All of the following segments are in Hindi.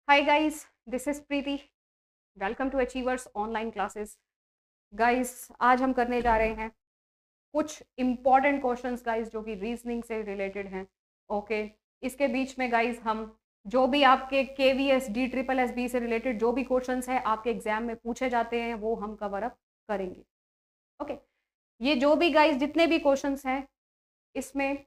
Hi guys, this is Preeti. Welcome to Achievers online classes. Guys आज हम करने जा रहे हैं कुछ इंपॉर्टेंट क्वेश्चंस गाइस जो कि रीजनिंग से रिलेटेड हैं. ओके इसके बीच में गाइस हम जो भी आपके KVS DSSB से रिलेटेड जो भी क्वेश्चंस हैं आपके एग्जाम में पूछे जाते हैं वो हम कवर अप करेंगे. ओके ये जो भी गाइस जितने भी क्वेश्चंस हैं इसमें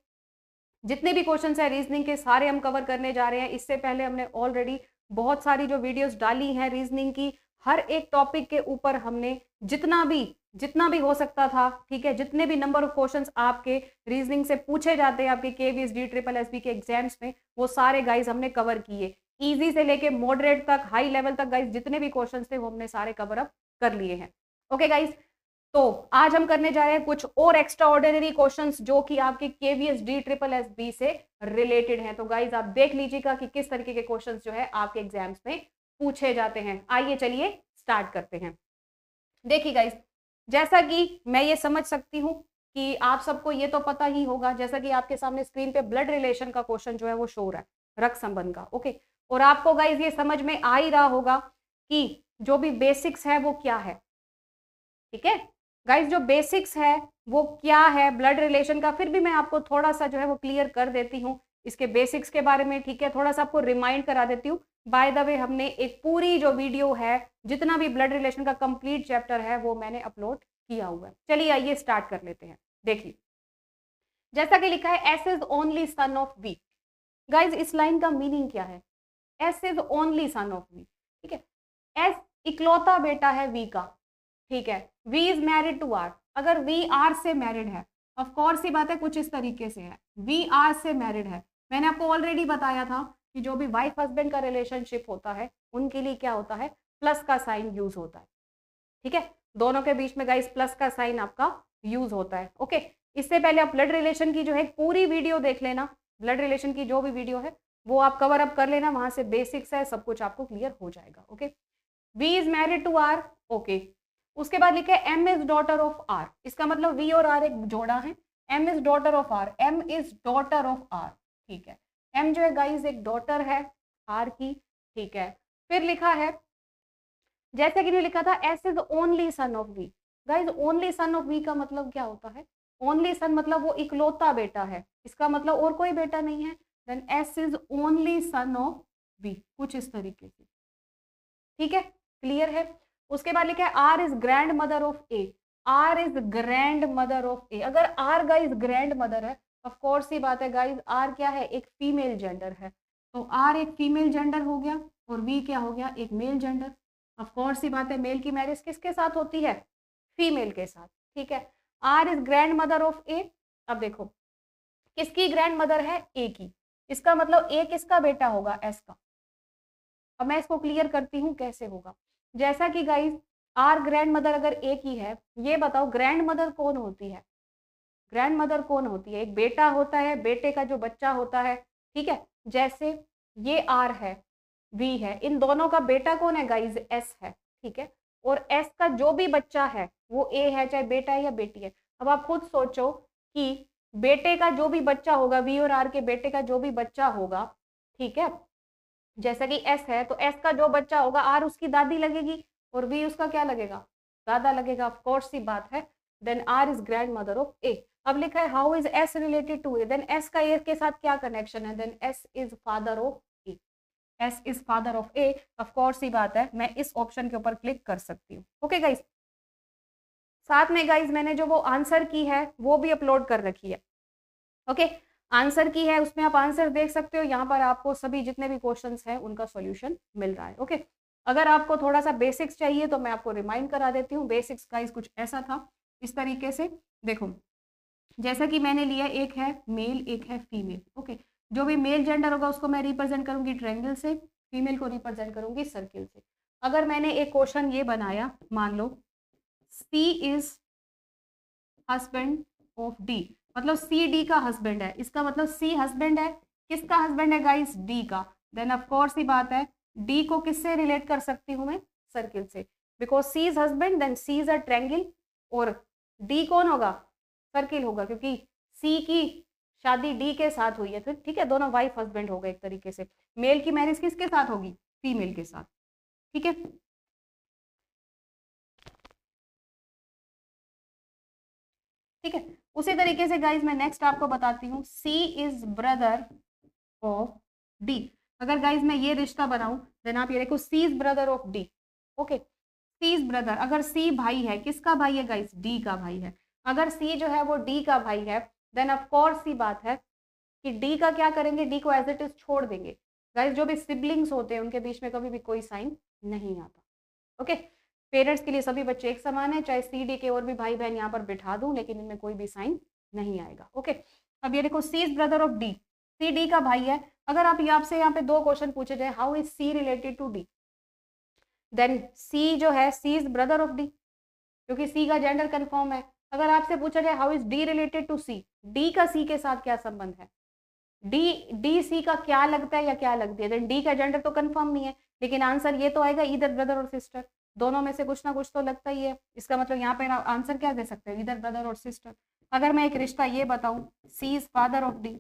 जितने भी क्वेश्चंस हैं रीजनिंग के सारे हम कवर करने जा रहे हैं. इससे पहले हमने ऑलरेडी बहुत सारी जो वीडियोस डाली हैं रीजनिंग की, हर एक टॉपिक के ऊपर हमने जितना भी हो सकता था, ठीक है, जितने भी नंबर ऑफ क्वेश्चंस आपके रीजनिंग से पूछे जाते हैं आपके KVS DSSB के एग्जाम्स में, वो सारे गाइज हमने कवर किए. इजी से लेके मॉडरेट तक, हाई लेवल तक गाइज जितने भी क्वेश्चंस थे वो हमने सारे कवर अप कर लिए हैं. ओके गाइज, तो आज हम करने जा रहे हैं कुछ और एक्स्ट्रा ऑर्डिनरी क्वेश्चंस जो कि आपके KVS DSSB से रिलेटेड हैं. तो गाइज आप देख लीजिएगा कि किस तरीके के क्वेश्चंस जो है आपके एग्जाम्स में पूछे जाते हैं. आइए चलिए स्टार्ट करते हैं. देखिए गाइज, जैसा कि मैं ये समझ सकती हूँ कि आप सबको ये तो पता ही होगा, जैसा कि आपके सामने स्क्रीन पे ब्लड रिलेशन का क्वेश्चन जो है वो शो हो रहा है, रक्त संबंध का. ओके और आपको गाइज ये समझ में आ ही रहा होगा कि जो भी बेसिक्स है वो क्या है. ठीक है गाइज, जो बेसिक्स है वो क्या है ब्लड रिलेशन का, फिर भी मैं आपको थोड़ा सा जो है वो क्लियर कर देती हूँ इसके बेसिक्स के बारे में. ठीक है, थोड़ा सा आपको रिमाइंड करा देती हूँ. बाय द वे हमने एक पूरी जो वीडियो है, जितना भी ब्लड रिलेशन का कंप्लीट चैप्टर है वो मैंने अपलोड किया हुआ है. चलिए आइए स्टार्ट कर लेते हैं. देखिए जैसा कि लिखा है, S is only son of V. Guys इस लाइन का मीनिंग क्या है? S is only son of V. ठीक है, एस इकलौता बेटा है वी का. ठीक है, V is married to R. अगर वी आर से मैरिड है, ऑफ कोर्स ही बात है, कुछ इस तरीके से है, वी आर से मैरिड है. मैंने आपको ऑलरेडी बताया था कि जो भी वाइफ हस्बैंड का रिलेशनशिप होता है उनके लिए क्या होता है, प्लस का साइन यूज होता है. ठीक है, दोनों के बीच में गाइस प्लस का साइन आपका यूज होता है. ओके इससे पहले आप ब्लड रिलेशन की जो है पूरी वीडियो देख लेना. ब्लड रिलेशन की जो भी वीडियो है वो आप कवर अप कर लेना, वहां से बेसिक्स है, सब कुछ आपको क्लियर हो जाएगा. Okay V is married to R. Okay उसके बाद लिखे M is daughter of R. इसका मतलब वी और आर एक जोड़ा है. M is daughter of R. M is daughter of R. ठीक है, एम जो है गाइज एक डॉटर है आर की. ठीक है, फिर लिखा है जैसे कि लिखा था S is only son of V. Guys only son of V का मतलब क्या होता है? ओनली सन मतलब वो इकलौता बेटा है, इसका मतलब और कोई बेटा नहीं है. Then S is only son of V, कुछ इस तरीके से. ठीक है, क्लियर है. उसके बाद लिखा है R is grand mother of A. R is grand mother of A. अगर आर गाइज ग्रैंड मदर है, ऑफ कोर्स ही बात है गाइज, आर क्या है, एक फीमेल जेंडर है. तो आर एक फीमेल जेंडर हो गया और वी क्या हो गया, एक मेल जेंडर. ऑफ कोर्स ही बात है, मेल की मैरिज किसके साथ होती है, फीमेल के साथ. ठीक है, R is grand mother of A. अब देखो किसकी ग्रैंड मदर है, ए की. इसका मतलब ए किसका बेटा होगा, एस का. अब मैं इसको क्लियर करती हूँ कैसे होगा. जैसा कि गाइस आर ग्रैंड मदर अगर ए की है, ये बताओ ग्रैंड मदर कौन होती है? ग्रैंड मदर कौन होती है? एक बेटा होता है, बेटे का जो बच्चा होता है. ठीक है, जैसे ये आर है, वी है, इन दोनों का बेटा कौन है गाइज, एस है. ठीक है, और एस का जो भी बच्चा है वो ए है, चाहे बेटा है या बेटी है. अब आप खुद सोचो कि बेटे का जो भी बच्चा होगा, वी और आर के बेटे का जो भी बच्चा होगा, ठीक है, जैसा कि एस है तो एस का जो बच्चा होगा आर उसकी दादी लगेगी और वी उसका क्या लगेगा, दादा लगेगा. ऑफ कोर्स सी बात है. Then R is grand mother of A. अब लिखा है how is S related to A. Then S का ए के साथ क्या कनेक्शन है? Then S is father of A. S is father of A. Of course सी बात है, मैं इस ऑप्शन के ऊपर क्लिक कर सकती हूँ. ओके गाइज, साथ में गाइज मैंने जो वो आंसर की है वो भी अपलोड कर रखी है. ओके आंसर की है, उसमें आप आंसर देख सकते हो. यहाँ पर आपको सभी जितने भी क्वेश्चंस हैं उनका सॉल्यूशन मिल रहा है. ओके अगर आपको थोड़ा सा बेसिक्स चाहिए तो मैं आपको रिमाइंड करा देती हूँ. बेसिक्स का कुछ ऐसा था, इस तरीके से देखो, जैसा कि मैंने लिया, एक है मेल एक है फीमेल. ओके जो भी मेल जेंडर होगा उसको मैं रिप्रेजेंट करूंगी ट्रायंगल से, फीमेल को रिप्रेजेंट करूंगी सर्किल से. अगर मैंने एक क्वेश्चन ये बनाया, मान लो सी इज हस्बैंड ऑफ डी, मतलब सी डी का हस्बैंड है. इसका मतलब सी हस्बैंड है, किसका हस्बैंड है गाइस, डी का. देन ऑफ कोर्स ही बात है, डी को किससे रिलेट कर सकती हूँ मैं, सर्किल से, because C is husband, then C is a triangle और डी कौन होगा, सर्किल होगा, क्योंकि सी की शादी डी के साथ हुई है. तो ठीक है, दोनों वाइफ हस्बैंड हो गए एक तरीके से. मेल की मैरिज किसके साथ होगी, फीमेल के साथ, ठीक है। ठीक है, उसी तरीके से गाइज मैं नेक्स्ट आपको बताती हूँ, C is brother of D. अगर गाइज मैं ये रिश्ता बनाऊं, देन आप ये देखो, C is brother of D. Okay, C is brother, अगर सी भाई है, किसका भाई है गाइज? डी का भाई है। अगर सी जो है वो डी का भाई है, देन ऑफ कोर्स सी बात है कि डी का क्या करेंगे, डी को एज इट इज छोड़ देंगे। गाइज जो भी सिबलिंग्स होते हैं उनके बीच में कभी भी कोई साइन नहीं आता। ओके, पेरेंट्स के लिए सभी बच्चे एक समान है, चाहे सी डी के और भी भाई बहन यहाँ पर बिठा दूं, लेकिन इनमें कोई भी साइन नहीं आएगा। ओके, अब ये देखो, C is brother of D, C D का भाई है। अगर आप आपसे यहाँ पे 2 क्वेश्चन पूछे जाए, how is C related to D, then C जो है, C is brother of D, क्योंकि सी का जेंडर कंफर्म है। अगर आपसे पूछा जाए how is D related to C, D का सी के साथ क्या संबंध है, डी सी का क्या लगता है या क्या लगती है, देन डी का जेंडर तो कंफर्म नहीं है, लेकिन आंसर ये तो आएगा इधर ब्रदर और सिस्टर, दोनों में से कुछ ना कुछ तो लगता ही है। इसका मतलब यहाँ पे आंसर क्या दे सकते हैं, इधर ब्रदर और सिस्टर। अगर मैं एक रिश्ता ये बताऊं, C is father of D,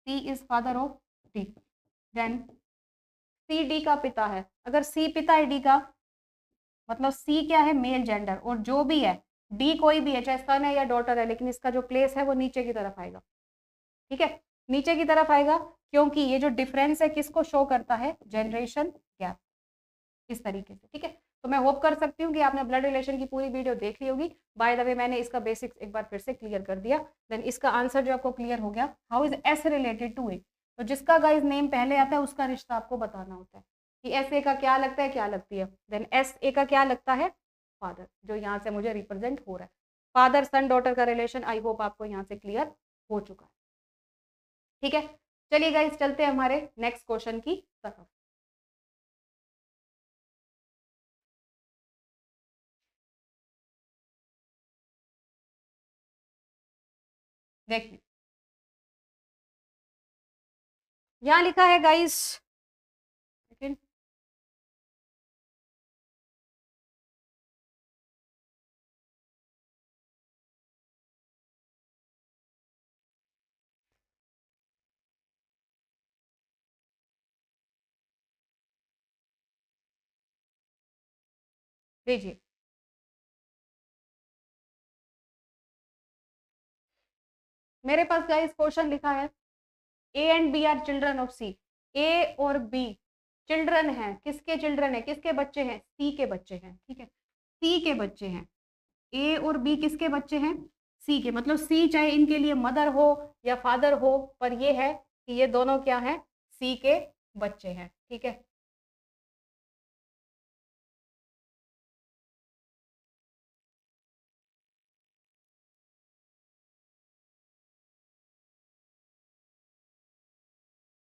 C is father of D, then C D का पिता है। अगर सी पिता है डी का, मतलब सी क्या है, मेल जेंडर, और जो भी है डी कोई भी है, चाहे सन है या डॉटर है, लेकिन इसका जो प्लेस है वो नीचे की तरफ आएगा। ठीक है, नीचे की तरफ आएगा, क्योंकि ये जो डिफरेंस है किसको शो करता है, जनरेशन गैप, इस तरीके से। ठीक है, तो मैं होप कर सकती हूँ कि आपने ब्लड रिलेशन की पूरी वीडियो देख ली होगी। बाय द वे मैंने इसका बेसिक्स एक बार फिर से क्लियर कर दिया। देन इसका आंसर जो आपको क्लियर हो गया, how is S related to A, तो जिसका गाइस नेम पहले आता है उसका रिश्ता आपको बताना होता है कि एस ए का क्या लगता है, क्या लगती है। देन एस ए का क्या लगता है, फादर, जो यहाँ से मुझे रिप्रेजेंट हो रहा है, फादर सन डॉटर का रिलेशन। आई होप आपको यहाँ से क्लियर हो चुका है। ठीक है, चलिए गाइस चलते हैं हमारे नेक्स्ट क्वेश्चन की तरफ। देखिए, यहाँ लिखा है गाइस, सेकंड, देखिए मेरे पास गाइस क्वेश्चन लिखा है, A and B are children of C, A और बी चिल्ड्रन हैं, किसके चिल्ड्रन है, किसके बच्चे हैं, सी के बच्चे हैं। ठीक है, सी के बच्चे हैं, ए और बी किसके बच्चे हैं, सी के, मतलब सी चाहे इनके लिए मदर हो या फादर हो, पर ये है कि ये दोनों क्या है, सी के बच्चे हैं। ठीक है,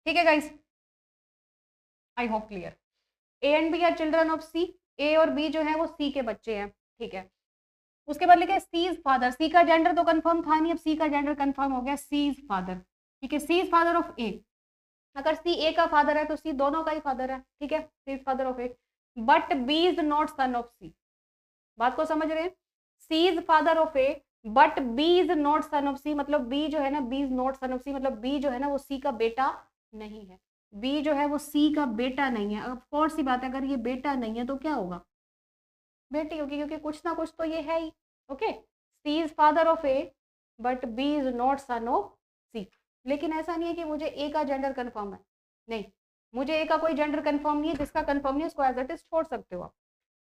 ठीक है guys, I hope clear. A and B are children of C, A और बी जो है वो सी के बच्चे हैं। ठीक है, उसके बाद लिखा है सी इज फादर, सी का जेंडर तो कंफर्म था नहीं, अब सी का जेंडर कंफर्म हो गया, सी इज फादर। ठीक है, C is father of A, अगर सी ए का फादर है तो सी दोनों का ही फादर है। ठीक है, C is father of A, but B is not son of C, बात को समझ रहे हैं, C is father of A but B is not son of C, मतलब बी जो है ना, B is not son of C, मतलब बी जो है ना वो सी का बेटा नहीं है, बी जो है वो सी का बेटा नहीं है। अब कौन सी बात है, अगर ये बेटा नहीं है तो क्या होगा, बेटी होगी, क्योंकि कुछ ना कुछ तो ये है ही। Okay, C is father of A but B is not son of C, लेकिन ऐसा नहीं है कि मुझे ए का जेंडर कंफर्म है, नहीं, मुझे ए का कोई जेंडर कंफर्म नहीं है, जिसका कंफर्म नहीं है उसको एज इट इज छोड़ सकते हो आप।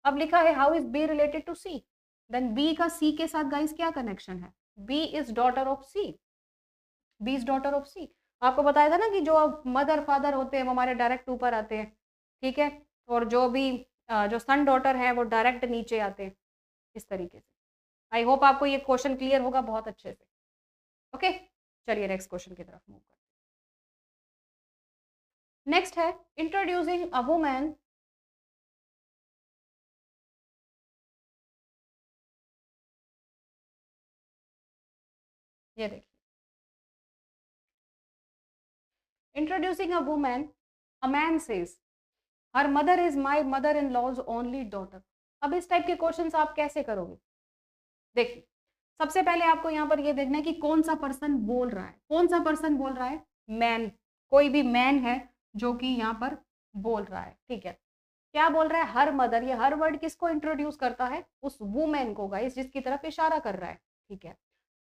अब लिखा है how is B related to C, then B का सी के साथ गाइस क्या कनेक्शन है, B is daughter of C, B is daughter of C. आपको बताया था ना कि जो मदर फादर होते हैं वो हमारे डायरेक्ट ऊपर आते हैं। ठीक है, और जो भी जो सन डॉटर है वो डायरेक्ट नीचे आते हैं, इस तरीके से। आई होप आपको ये क्वेश्चन क्लियर होगा बहुत अच्छे से। ओके, चलिए नेक्स्ट क्वेश्चन की तरफ मूव करते हैं। नेक्स्ट है इंट्रोड्यूसिंग अ वुमन, ये देखिए, introducing a woman, a man says her mother is my mother in law's only daughter. अब इस टाइप के क्वेश्चंस आप कैसे करोगे, देखिए सबसे पहले आपको यहाँ पर ये देखना है कि कौन सा पर्सन बोल रहा है, कौन सा पर्सन बोल रहा है, मैन, कोई भी मैन है जो कि यहाँ पर बोल रहा है, ठीक है। क्या बोल रहा है? हर मदर, ये हर वर्ड किसको इंट्रोड्यूस करता है? उस वुमेन को गाइस, जिसकी तरफ इशारा कर रहा है, ठीक है।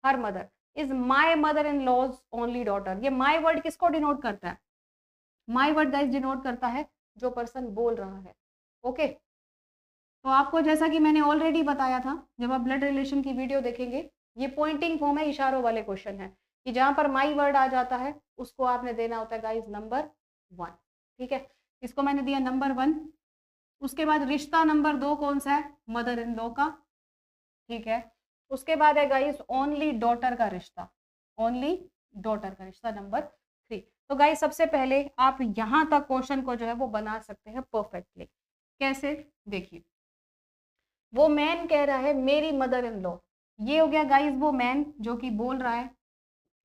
Her mother is my mother in law's only daughter, ये माई वर्ड किसको डिनोट करता है? माई वर्ड गाइस डिनोट करता है जो पर्सन बोल रहा है, ओके। तो आपको जैसा कि मैंने ऑलरेडी बताया था, जब आप ब्लड रिलेशन की वीडियो देखेंगे, ये पॉइंटिंग फॉर्म है, इशारों वाले क्वेश्चन है, कि जहां पर माई वर्ड आ जाता है उसको आपने देना होता है गाइस नंबर 1, ठीक है। इसको मैंने दिया नंबर 1। उसके बाद रिश्ता नंबर 2 कौन सा है? मदर इन लॉ का, ठीक है। उसके बाद है गाइस ओनली डॉटर का रिश्ता, ओनली डॉटर का रिश्ता नंबर 3। तो गाइस सबसे पहले आप यहां तक क्वेश्चन को जो है वो बना सकते हैं परफेक्टली। कैसे? देखिए, वो मैन कह रहा है मेरी मदर इन लॉ, ये हो गया गाइस वो मैन जो कि बोल रहा है,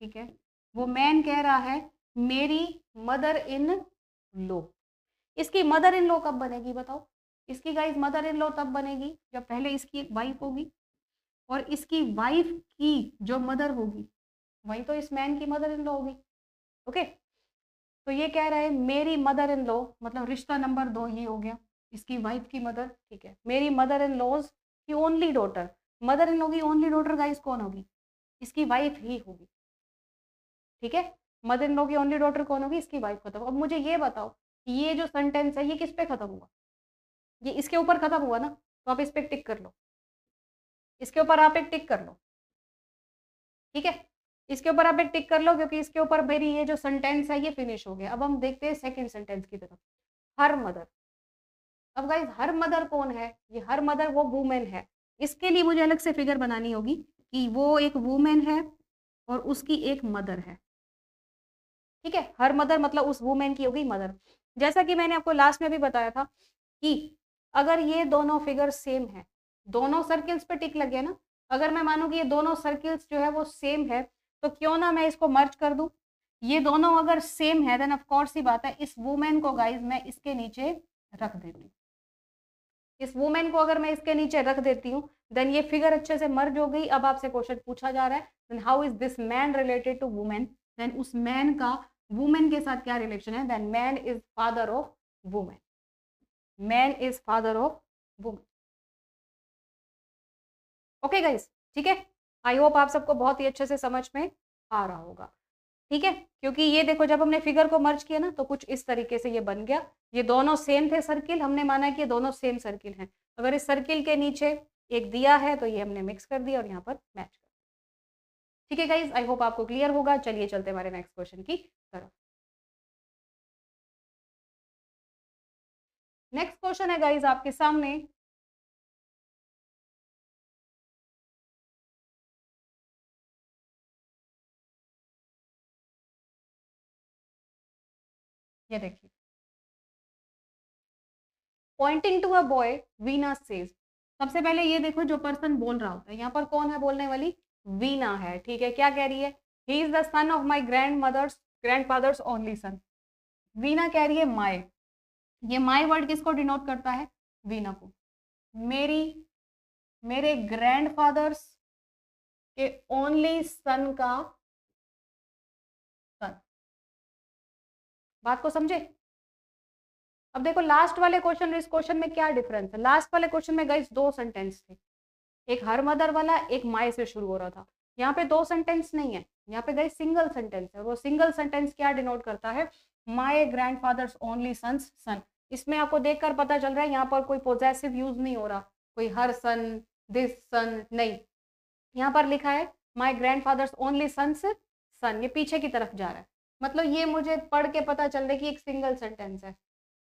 ठीक है। वो मैन कह रहा है मेरी मदर इन लॉ। इसकी मदर इन लॉ कब बनेगी बताओ? इसकी गाइस मदर इन लॉ तब बनेगी जब पहले इसकी एक वाइफ होगी, और इसकी वाइफ की जो मदर होगी वही तो इस मैन की मदर इन लॉ होगी, ओके। तो ये कह रहा है मेरी मदर इन लॉ, मतलब रिश्ता नंबर 2 ये हो गया, इसकी वाइफ की मदर, ठीक है। मेरी मदर इन लॉज की only daughter, mother in law की ओनली डॉटर गाइस कौन होगी? इसकी वाइफ ही होगी, ठीक है। मदर इन लॉ की ओनली डॉटर कौन होगी? इसकी वाइफ खत्म। अब मुझे ये बताओ कि ये जो सेंटेंस है ये किस पे खत्म हुआ? ये इसके ऊपर खत्म हुआ ना, तो आप इस पे टिक कर लो, इसके ऊपर आप एक टिक कर लो, ठीक है। इसके ऊपर आप एक टिक कर लो, क्योंकि इसके ऊपर मेरी ये जो सेंटेंस है ये फिनिश हो गया। अब हम देखते हैं सेकंड सेंटेंस की तरफ, हर मदर। अब गाइस हर मदर कौन है? ये हर मदर वो वुमेन है। इसके लिए मुझे अलग से फिगर बनानी होगी कि वो एक वुमेन है और उसकी एक मदर है, ठीक है। हर मदर मतलब उस वुमेन की होगी मदर। जैसा कि मैंने आपको लास्ट में भी बताया था कि अगर ये दोनों फिगर सेम है, दोनों सर्किल्स पे टिक लग गया ना, अगर मैं मानूं कि ये दोनों सर्किल्स जो है वो सेम है, तो क्यों ना मैं इसको मर्ज कर दूं। ये दोनों अगर सेम है देन ऑफ कोर्स सी बात है इस वुमेन को गाइस मैं इसके नीचे रख देती हूँ। इस वुमेन को अगर मैं इसके नीचे रख देती हूँ देन ये फिगर अच्छे से मर्ज हो गई। अब आपसे क्वेश्चन पूछा जा रहा है then how is this man related to women, then उस मैन का वुमेन के साथ क्या रिलेशन है? Then man is father of women, man is father of women, okay guys, ठीक है। आई होप आप सबको बहुत ही अच्छे से समझ में आ रहा होगा, ठीक है। क्योंकि ये देखो जब हमने फिगर को मर्ज किया ना तो कुछ इस तरीके से ये बन गया। ये दोनों सेम थे सर्किल, हमने माना कि ये दोनों सेम सर्किल हैं। अगर इस सर्किल के नीचे एक दिया है तो ये हमने मिक्स कर दिया और यहाँ पर मैच कर, ठीक है गाइज। आई होप आपको क्लियर होगा। चलिए चलते हमारे नेक्स्ट क्वेश्चन की तरफ। नेक्स्ट क्वेश्चन है गाइज आपके सामने, ये देखिए, pointing to a boy Veena says. सबसे पहले ये देखो जो पर्सन बोल रहा होता है, यहाँ पर कौन है बोलने वाली? वीना है, ठीक है। क्या कह रही है? He is the son of my grand fathers only son. Veena कह रही है माई, ये माई वर्ड किसको डिनोट करता है? वीना को। मेरी मेरे ग्रैंडफादर्स के ओनली सन का सन, बात को समझे? अब देखो लास्ट वाले क्वेश्चन इस क्वेश्चन में क्या डिफरेंस है? लास्ट वाले क्वेश्चन में गाइस दो सेंटेंस थे, एक हर मदर वाला, एक माई से शुरू हो रहा था। यहाँ पे दो सेंटेंस नहीं है, यहाँ पे गाइस सिंगल सेंटेंस है। वो सिंगल सेंटेंस क्या डिनोट करता है? माई ग्रैंडफादर्स ओनली सन्स सन। इसमें आपको देखकर पता चल रहा है यहाँ पर कोई पोजेसिव यूज नहीं हो रहा, कोई हर सन, दिस सन नहीं। यहाँ पर लिखा है माई ग्रैंडफादर्स ओनली सन्स सन, ये पीछे की तरफ जा रहा है। मतलब ये मुझे पढ़ के पता चल रहा है कि एक सिंगल सेंटेंस है।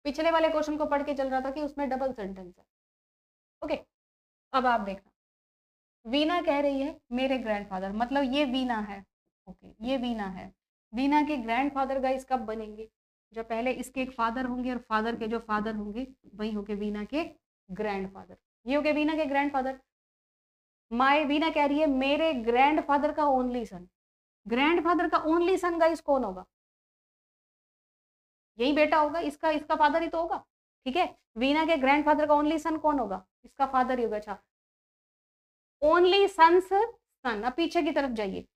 पिछले वाले क्वेश्चन को पढ़ के चल रहा था कि उसमें डबल सेंटेंस है, ओके। अब आप देखना, वीना कह रही है मेरे ग्रैंडफादर, मतलब ये वीना है, ओके, ये वीना है। वीना के ग्रैंडफादर गाइस कब बनेंगे? जब पहले इसके एक फादर होंगे और फादर के जो फादर होंगे वही होंगे वीना के ग्रैंडफादर, ये होंगे वीना के ग्रैंडफादर। माय वीना कह रही है मेरे ग्रैंडफादर का ओनली सन, ग्रैंडफादर का ओनली सन गाइस कौन होगा? यही बेटा होगा, इसका इसका फादर ही तो होगा, ठीक है। वीना के ग्रैंडफादर का ओनली सन कौन होगा? इसका फादर ही होगा। अच्छा, ओनली सन्स सन, अब पीछे की तरफ जाइए,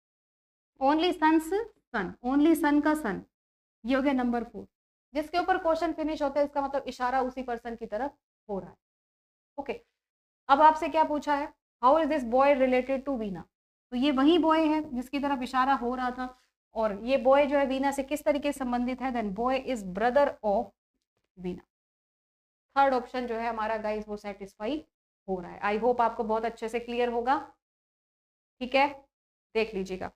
ओनली सन्स सन, ओनली सन का सन, ये हो गया नंबर 4। जिसके ऊपर क्वेश्चन फिनिश होता है इसका मतलब इशारा उसी पर्सन की तरफ हो रहा है। ओके, अब आपसे क्या पूछा है, how is this boy related to Veena, तो ये वही बॉय है जिसकी तरफ इशारा हो रहा था, और ये बॉय जो है वीना से किस तरीके से संबंधित है, then boy is brother of Veena. Third option जो है हमारा गाइस वो सेटिस्फाई हो रहा है। आई होप आपको बहुत अच्छे से क्लियर होगा। ठीक है, देख लीजिएगा,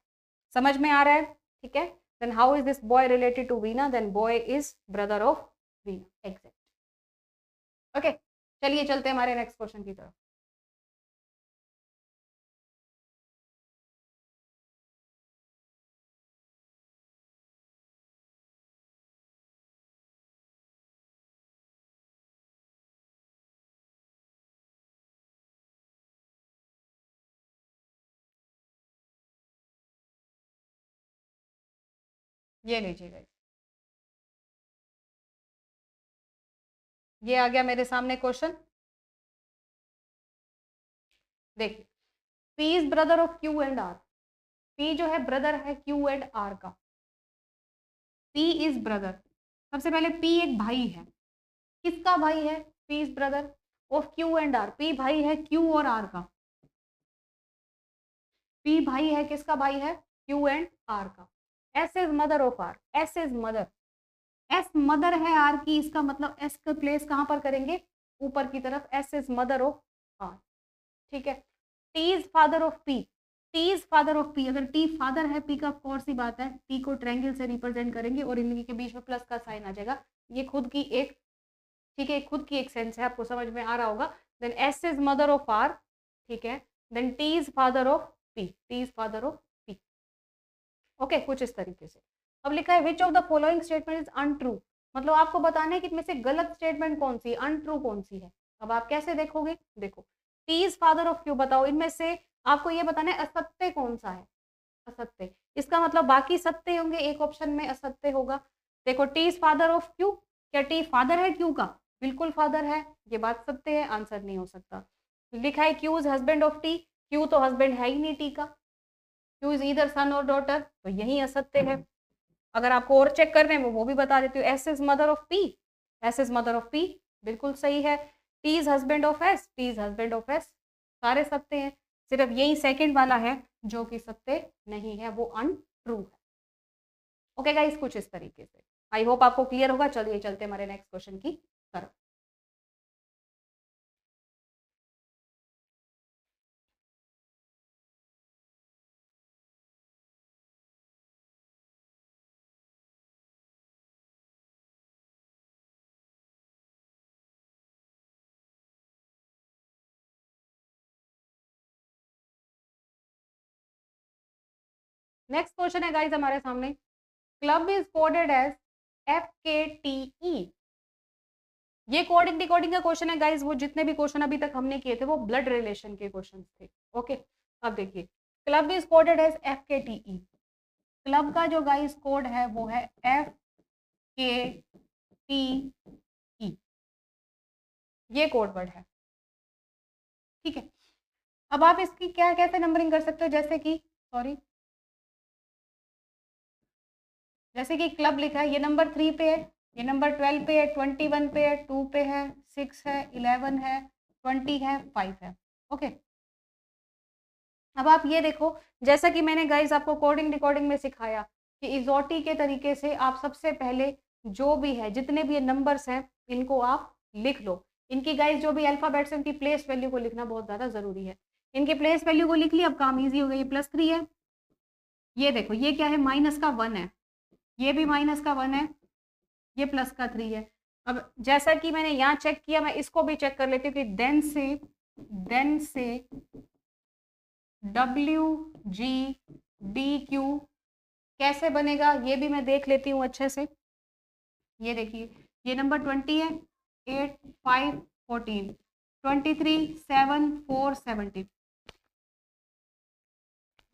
समझ में आ रहा है। ठीक है, then how is this boy related to Veena, then boy is brother of Veena, exact. Okay, चलिए चलते हैं हमारे नेक्स्ट क्वेश्चन की तरफ। ये लीजिएगा, ये आ गया मेरे सामने क्वेश्चन। देखिए, P is brother of Q and R. P जो है ब्रदर है क्यू एंड आर का। पी इज ब्रदर, सबसे पहले पी एक भाई है, किसका भाई है, P is brother of Q and R. P भाई है क्यू और आर का। पी भाई है, किसका भाई है, क्यू एंड आर का। S is mother of R, S is mother, S mother है आर की, इसका मतलब एस का प्लेस कहां पर करेंगे, ऊपर की तरफ, S is mother of R. ठीक है, T is father of P, T is father of P, अगर टी फादर है पी का, कोर्स सी बात है, टी को ट्रायंगल से रिप्रेजेंट करेंगे और इनके के बीच में प्लस का साइन आ जाएगा। ये खुद की एक, ठीक है, खुद की एक सेंस है, आपको समझ में आ रहा होगा। Then S is mother of R, ठीक है, then T is father of P, T is father of P. Okay, कुछ इस तरीके से। अब लिखा है which of the following statement is untrue, मतलब आपको बताना है कि इनमें से गलत स्टेटमेंट कौन सी, अनट्रू कौन सी है। अब आप कैसे देखोगे, देखो, T is father of Q, बताओ इनमें से आपको ये बताना है असत्य कौन सा है, असत्य, इसका मतलब बाकी सत्य होंगे, एक ऑप्शन में असत्य होगा। देखो, T is father of Q, क्या टी फादर है क्यू का, बिल्कुल फादर है, ये बात सत्य है, आंसर नहीं हो सकता। लिखा है Q is husband of T, Q तो हस्बैंड है ही नहीं टी का, क्यू इज ईदर सन और डॉटर, तो यही असत्य है। अगर आपको और चेक करने में वो भी बता देती हूँ, S is mother of P, S is mother of P, बिल्कुल सही है। T is husband of S, T is husband of S, सारे सत्य हैं, सिर्फ यही सेकंड वाला है जो कि सत्य नहीं है, वो अनट्रू है। ओके गाइस, कुछ इस तरीके से, आई होप आपको क्लियर होगा। चलिए चलते हमारे नेक्स्ट क्वेश्चन की तरफ। नेक्स्ट क्वेश्चन है गाइस हमारे सामने, club is coded as FKTE। ये कोडिंग डिकोडिंग का क्वेश्चन है गाइस, वो जितने भी क्वेश्चन अभी तक हमने किए थे वो ब्लड रिलेशन के क्वेश्चन थे। ओके, अब देखिए, club is coded as FKTE, club का जो गाइस कोड है वो है FKTE, ये कोड वर्ड है। ठीक है, अब आप इसकी क्या कैसे नंबरिंग कर सकते हो, जैसे कि सॉरी, जैसे कि क्लब लिखा है, ये नंबर 3 पे है, ये नंबर 12 पे है, 21 पे है, 2 पे है, 6 है, 11 है, 20 है, 5 है। ओके, अब आप ये देखो, जैसा कि मैंने गाइस आपको कोडिंग डिकोडिंग में सिखाया कि इजोटी के तरीके से आप सबसे पहले जो भी है, जितने भी ये नंबर्स हैं, इनको आप लिख लो। इनकी गाइस जो भी अल्फाबेट्स हैं, उनकी प्लेस वैल्यू को लिखना बहुत ज़्यादा ज़रूरी है। इनकी प्लेस वैल्यू को लिख लिया, अब काम ईजी हो गया। ये +3 है, ये देखो ये क्या है, -1 है, ये भी -1 है, ये +3 है। अब जैसा कि मैंने यहाँ चेक किया, मैं इसको भी चेक कर लेती हूँ कि देन से WGDQ कैसे बनेगा, ये भी मैं देख लेती हूँ अच्छे से। ये देखिए, ये नंबर 20 है, 8 5 14, 23 7 4 17।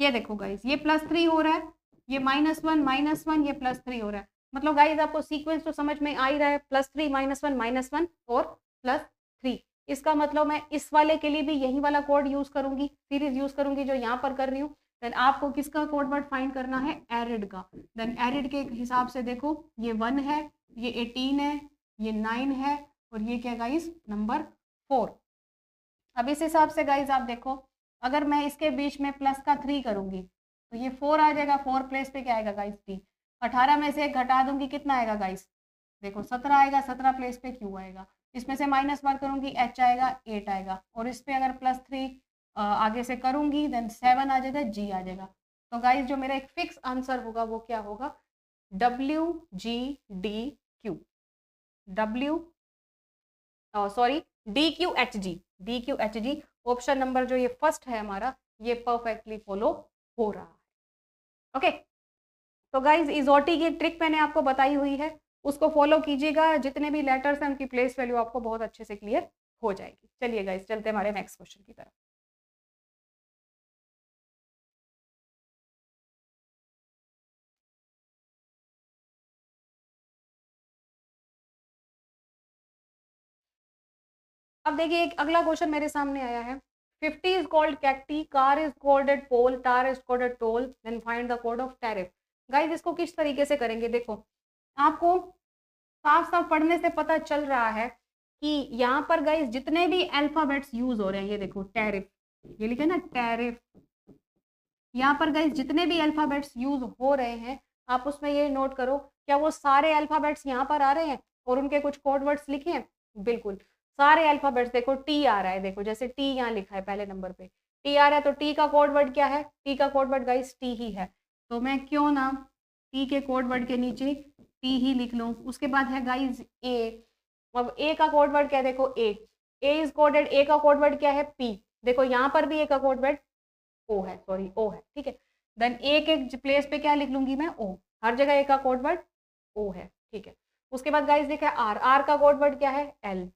ये देखो गाइस, ये +3 हो रहा है, ये -1 ये +3 हो रहा है। मतलब गाइस आपको सीक्वेंस तो समझ में आ ही रहा है, +3 -1 और +3। इसका मतलब मैं इस वाले के लिए भी यही वाला कोड यूज करूंगी, सीरीज यूज करूंगी जो यहाँ पर कर रही हूँ। देन आपको किसका कोड वर्ड फाइंड करना है, एरिड का। देन एरिड के हिसाब से देखो, ये 1 है, ये 18 है, ये 9 है और ये क्या गाइस नंबर 4। अब इस हिसाब से गाइस आप देखो, अगर मैं इसके बीच में प्लस का 3 करूंगी तो ये 4 आ जाएगा। 4 प्लेस पे क्या आएगा गाइस टी। 18 में से 1 घटा दूंगी कितना आएगा गाइस, देखो 17 आएगा। 17 प्लेस पे क्यू आएगा। इसमें से -1 करूंगी एच आएगा, 8 आएगा। और इस पे अगर +3 आगे से करूंगी देन 7 आ जाएगा, जी आ जाएगा। तो गाइस जो मेरा एक फिक्स आंसर होगा वो क्या होगा, WGDQ, DQHG, DQHG option number जो ये फर्स्ट है हमारा, ये परफेक्टली फॉलो हो रहा है। ओके, तो गाइज इजोटी की ट्रिक मैंने आपको बताई हुई है, उसको फॉलो कीजिएगा। जितने भी लेटर्स हैं उनकी प्लेस वैल्यू आपको बहुत अच्छे से क्लियर हो जाएगी। चलिए गाइज चलते हैं हमारे नेक्स्ट क्वेश्चन की तरफ। अब देखिए एक अगला क्वेश्चन मेरे सामने आया है। 50 is called cacti, car is called pole, tar is called toll, then find the code of tariff. Guys इसको किस तरीके से करेंगे, देखो आपको साफ साफ पढ़ने से पता चल रहा है कि यहाँ पर गाइज जितने भी अल्फाबेट्स यूज हो रहे हैं, ये देखो टैरिफ, ये लिखे ना टैरिफ, यहाँ पर गाइज जितने भी अल्फाबेट्स यूज हो रहे हैं आप उसमें ये नोट करो, क्या वो सारे अल्फाबेट्स यहाँ पर आ रहे हैं और उनके कुछ कोड वर्ड्स लिखे हैं। बिल्कुल सारे अल्फाबेट्स, देखो टी आ रहा है, देखो जैसे टी यहाँ लिखा है पहले नंबर पे टी आ रहा है, तो टी का कोड वर्ड क्या है, टी का कोड वर्ड गाइज टी ही है। तो मैं क्यों ना टी के कोड वर्ड के नीचे टी ही लिख लूँ। उसके बाद है गाइज ए, अब ए का कोड वर्ड क्या है, देखो ए इज कोडेड, ए का कोड वर्ड क्या है पी, देखो यहाँ पर भी ए का कोड वर्ड ओ है, सॉरी ओ है, ठीक है। देन ए के प्लेस पे क्या लिख लूंगी मैं, ओ, हर जगह ए का कोड वर्ड ओ है, ठीक है। उसके बाद गाइस देखा आर, आर का कोड वर्ड क्या है एल,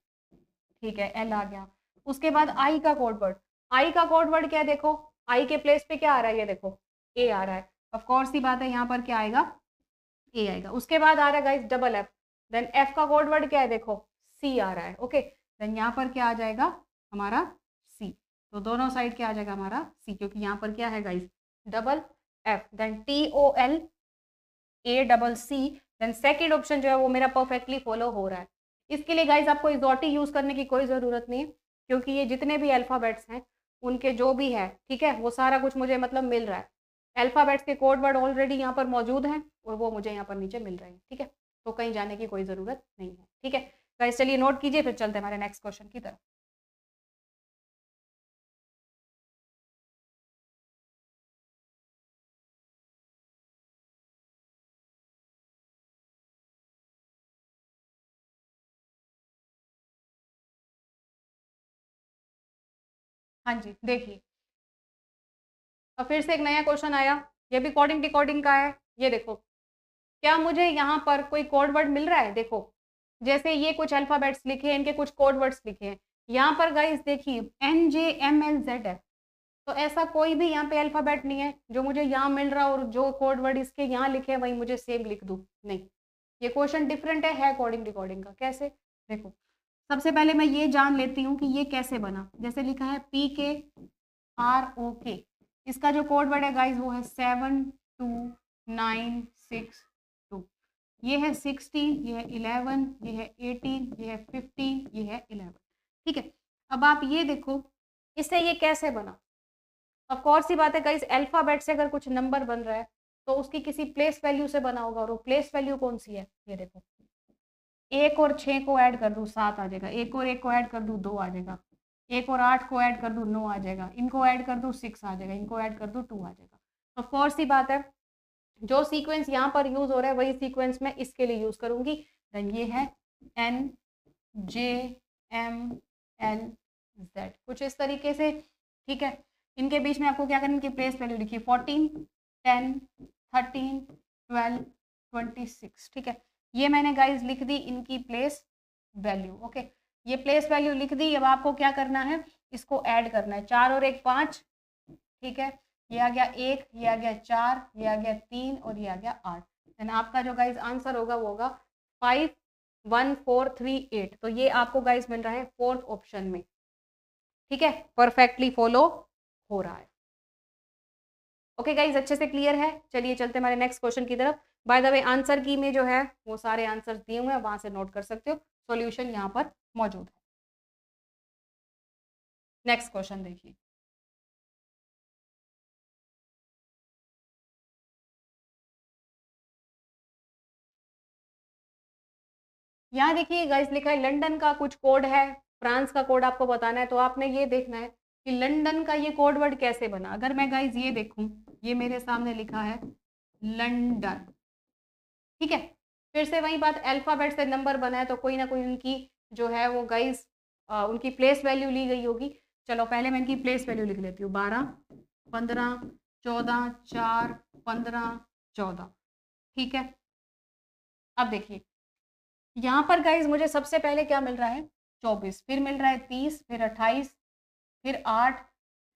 ठीक है एल आ गया। उसके बाद आई का कोड वर्ड, आई का कोड वर्ड क्या है, देखो आई के प्लेस पे क्या आ रहा है, ये देखो ए आ रहा है, ऑफ कोर्स ही बात है यहाँ पर क्या आएगा ए आएगा। उसके बाद आ रहा है guys double F, then F का कोड वर्ड क्या है, देखो सी आ रहा है, ओके। देन यहाँ पर क्या आ जाएगा हमारा सी, तो दोनों साइड क्या आ जाएगा हमारा सी, क्योंकि यहाँ पर क्या है guys double F, then TOLACCC, then second option जो है वो मेरा परफेक्टली फॉलो हो रहा है। इसके लिए गाइस आपको इजोटी यूज करने की कोई ज़रूरत नहीं है, क्योंकि ये जितने भी अल्फ़ाबेट्स हैं उनके जो भी है, ठीक है, वो सारा कुछ मुझे मतलब मिल रहा है। अल्फ़ाबेट्स के कोड वर्ड ऑलरेडी यहाँ पर मौजूद हैं और वो मुझे यहाँ पर नीचे मिल रहे हैं, ठीक है। तो कहीं जाने की कोई ज़रूरत नहीं है, ठीक है गाइस। चलिए नोट कीजिए, फिर चलते हैं हमारे नेक्स्ट क्वेश्चन की तरफ। हाँ जी देखिए, अब फिर से एक नया क्वेश्चन आया, ये भी कोडिंग डिकोडिंग का है। ये देखो क्या मुझे यहाँ पर कोई कोड वर्ड मिल रहा है, देखो जैसे ये कुछ अल्फाबेट्स लिखे हैं, इनके कुछ कोड वर्ड्स लिखे हैं। यहाँ पर गाइस देखिए NJMLZ है, तो ऐसा कोई भी यहाँ पे अल्फाबेट नहीं है जो मुझे यहाँ मिल रहा और जो कोड वर्ड इसके यहाँ लिखे हैं वही मुझे सेम लिख दूँ, नहीं। ये क्वेश्चन डिफरेंट है कोडिंग डिकोडिंग का। कैसे, देखो सबसे पहले मैं ये जान लेती हूँ कि ये कैसे बना। जैसे लिखा है PKROK, इसका जो कोड वर्ड है गाइज वो है 72962, ये है 60, ये है 11, ये है 18, ये है 15, ये है 11, ठीक है। अब आप ये देखो इससे ये कैसे बना। ऑफ कोर्स सी बात है गाइस, अल्फाबेट से अगर कुछ नंबर बन रहा है तो उसकी किसी प्लेस वैल्यू से बना होगा, और वो प्लेस वैल्यू कौन सी है, ये देखो 1 और 6 को ऐड कर दूँ 7 आ जाएगा, 1 और 1 को ऐड कर दूँ 2 आ जाएगा, 1 और 8 को ऐड कर दूँ 9 आ जाएगा, इनको ऐड कर दूँ 6 आ जाएगा, इनको ऐड कर दूँ 2 आ जाएगा। ऑफ कोर्स ही बात है जो सीक्वेंस यहाँ पर यूज हो रहा है वही सीक्वेंस मैं इसके लिए यूज करूंगी। देन ये है NJMLZ, कुछ इस तरीके से, ठीक है। इनके बीच में आपको क्या करना है कि प्लेस वैल्यू लिखिए 14, 10, 13, 12, 26, ठीक है। ये मैंने गाइज लिख दी इनकी प्लेस वैल्यू, ओके। ये प्लेस वैल्यू लिख दी। अब आपको क्या करना है, इसको ऐड करना है, 4 और 1 5, ठीक है। ये आ गया 1, ये आ गया 4, ये आ गया 3 और ये आ गया 8। देन आपका जो गाइज आंसर होगा वो होगा 51438। तो ये आपको गाइज मिल रहा है फोर्थ ऑप्शन में, ठीक है, परफेक्टली फॉलो हो रहा है। ओके गाइज अच्छे से क्लियर है। चलिए चलते हमारे नेक्स्ट क्वेश्चन की तरफ। बाय द वे आंसर की में जो है वो सारे आंसर्स दिए हुए हैं, वहां से नोट कर सकते हो, सॉल्यूशन यहाँ पर मौजूद है। नेक्स्ट क्वेश्चन देखिए। यहाँ देखिए गाइस लिखा है लंदन का कुछ कोड है, फ्रांस का कोड आपको बताना है, तो आपने ये देखना है कि लंदन का ये कोड वर्ड कैसे बना। अगर मैं गाइस ये देखूं, ये मेरे सामने लिखा है लंदन, ठीक है, फिर से वही बात, अल्फाबेट से नंबर बना है तो कोई ना कोई उनकी जो है वो गाइस उनकी प्लेस वैल्यू ली गई होगी। चलो पहले मैं इनकी प्लेस वैल्यू लिख लेती हूँ, 12, 15, 14, 4, 15, 14, ठीक है। अब देखिए यहाँ पर गाइज मुझे सबसे पहले क्या मिल रहा है, 24, फिर मिल रहा है 30, फिर 28, फिर 8,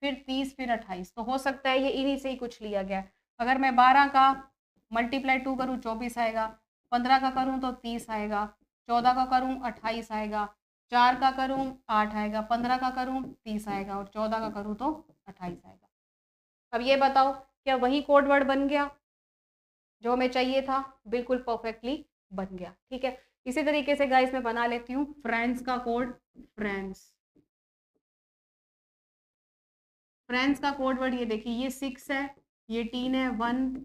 फिर 30, फिर 28, तो हो सकता है ये इन्हीं से ही कुछ लिया गया है। अगर मैं 12 का मल्टीप्लाई 2 करूँ 24 आएगा, 15 का करूँ तो 30 आएगा, 14 का करूँ 28 आएगा, 4 का करूँ 8 आएगा, 15 का करूँ 30 आएगा और 14 का करूँ तो 28 आएगा। अब ये बताओ क्या वही कोड वर्ड बन गया जो हमें चाहिए था? बिल्कुल परफेक्टली बन गया, ठीक है। इसी तरीके से गाइस मैं बना लेती हूँ फ्रांस का कोड। फ्रांस का कोड वर्ड ये देखिए, ये 6 है, ये 3 है, 1,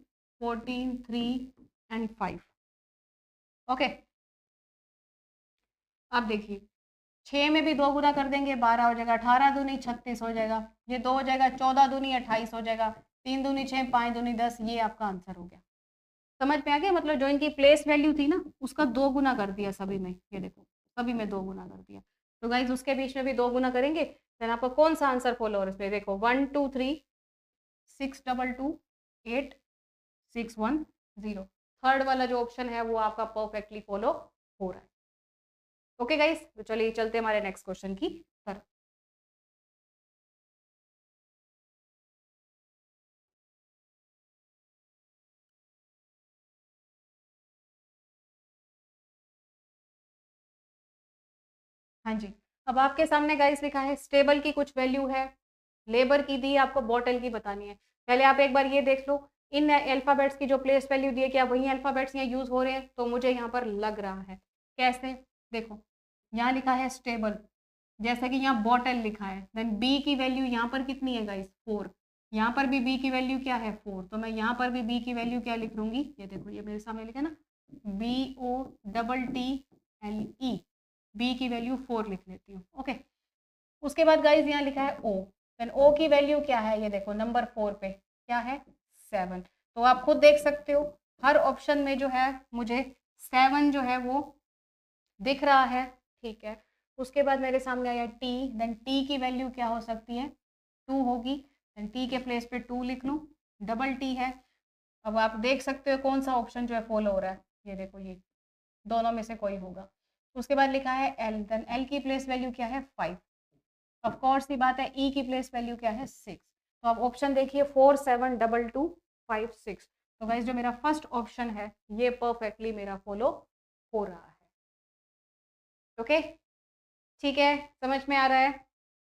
14, 3 एंड 5, ओके। अब देखिए 6 में भी 2 गुना कर देंगे 12 हो जाएगा, 18 दूनी 36 हो जाएगा, ये 2 हो जाएगा, 14 दूनी 28 हो जाएगा, 3 दूनी 6, 5 दूनी 10, ये आपका आंसर हो गया। समझ में आ गया? मतलब जो इनकी प्लेस वैल्यू थी ना उसका 2 गुना कर दिया सभी में, ये देखो सभी में 2 गुना कर दिया। तो गाइज उसके बीच में भी 2 गुना करेंगे, देन आपको कौन सा आंसर फॉलो हो रहा है इसमें, देखो 1 2 3 6 2 2 8 6 1 0, थर्ड वाला जो ऑप्शन है वो आपका परफेक्टली फॉलो हो रहा है। ओके गाइज, तो चलिए चलते हमारे नेक्स्ट क्वेश्चन की तरफ। हाँ जी, अब आपके सामने गाइस लिखा है स्टेबल की कुछ वैल्यू है, लेबर की दी, आपको बॉटल की बतानी है। पहले आप एक बार ये देख लो इन अल्फाबेट्स की जो प्लेस वैल्यू दी है क्या वही अल्फाबेट्स यहाँ यूज हो रहे हैं, तो मुझे यहाँ पर लग रहा है। कैसे? देखो यहाँ लिखा है स्टेबल, जैसा कि यहाँ बॉटल लिखा है, देन बी की वैल्यू यहाँ पर कितनी है गाइस, 4, यहाँ पर भी बी की वैल्यू क्या है, 4, तो मैं यहाँ पर भी बी की वैल्यू क्या लिख लूंगी, ये देखो ये मेरे सामने लिखा है ना, BOTTLE, बी की वैल्यू 4 लिख लेती हूँ, ओके। उसके बाद गाइज यहाँ लिखा है ओ, देन ओ की वैल्यू क्या है, ये देखो नंबर 4 पे क्या है, 7, तो आप खुद देख सकते हो हर ऑप्शन में जो है मुझे 7 जो है वो दिख रहा है, ठीक है। उसके बाद मेरे सामने आया टी, देन टी की वैल्यू क्या हो सकती है, 2 होगी, देन टी के प्लेस पे 2 लिख लूँ, डबल टी है। अब आप देख सकते हो कौन सा ऑप्शन जो है फॉलो हो रहा है, ये देखो ये दोनों में से कोई होगा। उसके बाद लिखा है एल, देन एल की प्लेस वैल्यू क्या है, 5, ऑफ कोर्स की बात है। ई की प्लेस वैल्यू क्या है, 6, तो आप ऑप्शन देखिए 4 7 2 2 5 6, तो गाइस जो मेरा फर्स्ट ऑप्शन है ये परफेक्टली मेरा फॉलो हो रहा है, ओके, ठीक है, समझ में आ रहा है।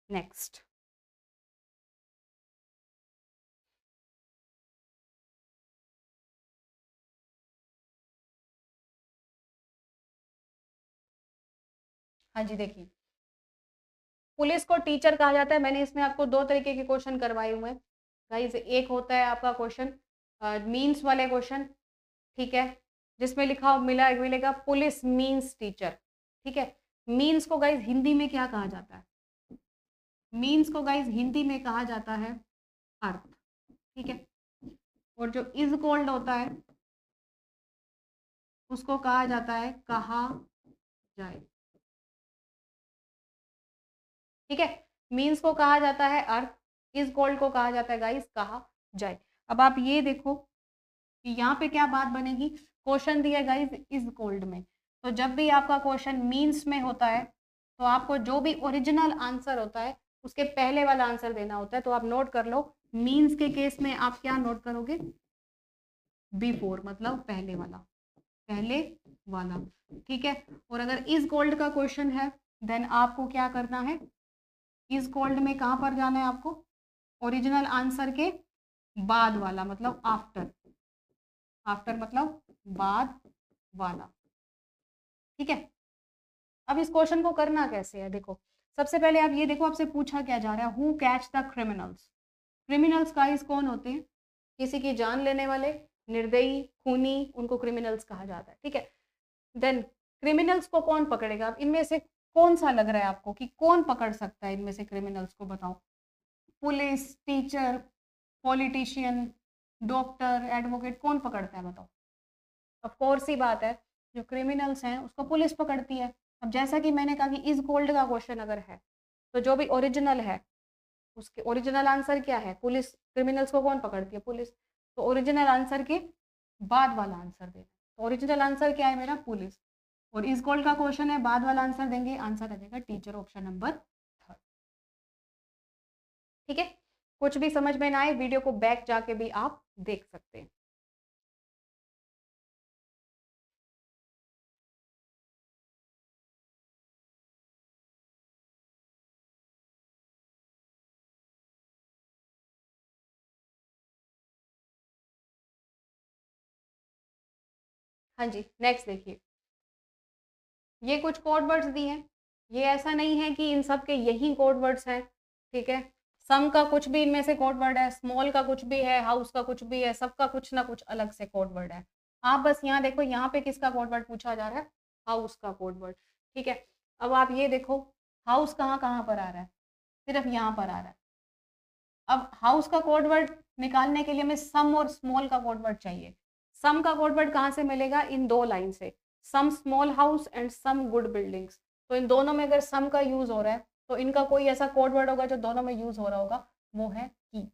नेक्स्ट, हाँ जी देखिए, पुलिस को टीचर कहा जाता है, मैंने इसमें आपको 2 तरीके के क्वेश्चन करवाए हुए हैं गाइस। एक होता है आपका क्वेश्चन मीन्स वाले क्वेश्चन, ठीक है, जिसमें लिखा मिलेगा पुलिस मीन्स टीचर, ठीक है। मीन्स को गाइज हिंदी में क्या कहा जाता है, मीन्स को गाइज हिंदी में कहा जाता है अर्थ, ठीक है। और जो इज कॉल्ड होता है उसको कहा जाता है कहा जाए, ठीक है। मीन्स को कहा जाता है अर्थ, इज कॉल्ड को कहा जाता है गाइज कहा जाए। अब आप ये देखो कि यहाँ पे क्या बात बनेगी, क्वेश्चन दिया गाइज इज कॉल्ड में, तो जब भी आपका क्वेश्चन मीन्स में होता है तो आपको जो भी ओरिजिनल आंसर होता है उसके पहले वाला आंसर देना होता है। तो आप नोट कर लो मीन्स के केस में आप क्या नोट करोगे, बिफोर, मतलब पहले वाला, पहले वाला, ठीक है। और अगर इज कॉल्ड का क्वेश्चन है देन आपको क्या करना है, इज कॉल्ड में कहाँ पर जाना है आपको, ओरिजिनल आंसर के बाद वाला, मतलब आफ्टर, आफ्टर मतलब बाद वाला। ठीक है, अब इस क्वेश्चन को करना कैसे है, देखो सबसे पहले आप ये देखो, आपसे पूछा क्या जा रहा है, who catch the criminals. Criminals guys कौन होते हैं, किसी की जान लेने वाले, निर्दयी, खूनी, उनको क्रिमिनल्स कहा जाता है। ठीक है, देन क्रिमिनल्स को कौन पकड़ेगा, अब इनमें से कौन सा लग रहा है आपको कि कौन पकड़ सकता है इनमें से क्रिमिनल्स को, बताओ। Police, teacher, politician, doctor, advocate, कौन पकड़ता है बताओ। ऑफ कोर्स ही बात है, जो क्रिमिनल्स हैं उसको पुलिस पकड़ती है। अब जैसा कि मैंने कहा कि इज गोल्ड का क्वेश्चन अगर है तो जो भी ओरिजिनल है उसके ओरिजिनल आंसर क्या है, पुलिस। क्रिमिनल्स को कौन पकड़ती है, पुलिस। तो ओरिजिनल आंसर के बाद वाला आंसर देना, तो ओरिजिनल आंसर क्या है मेरा, पुलिस। और इस गोल्ड का क्वेश्चन है, बाद वाला आंसर देंगे, आंसर आ जाएगा टीचर, ऑप्शन नंबर 3। ठीक है, कुछ भी समझ में ना आए वीडियो को बैक जाके भी आप देख सकते हैं। हाँ जी, नेक्स्ट देखिए, ये कुछ कोड वर्ड्स दिए हैं, ये ऐसा नहीं है कि इन सब के यही कोड वर्ड्स हैं। ठीक है, सम का कुछ भी इनमें से कोड वर्ड है, स्मॉल का कुछ भी है, हाउस का कुछ भी है, सबका कुछ ना कुछ अलग से कोड वर्ड है। आप बस यहाँ देखो, यहाँ पे किसका कोड वर्ड पूछा जा रहा है, हाउस का कोड वर्ड। ठीक है, अब आप ये देखो, हाउस कहाँ कहाँ पर आ रहा है, सिर्फ यहाँ पर आ रहा है। अब हाउस का कोड वर्ड निकालने के लिए हमें सम और स्मॉल का कोड वर्ड चाहिए। सम का कोड वर्ड कहाँ से मिलेगा, इन दो लाइन से, some small house and some good buildings. तो इन दोनों में अगर सम का यूज हो रहा है तो इनका कोई ऐसा कोड वर्ड होगा जो दोनों में यूज हो रहा होगा, वो है की।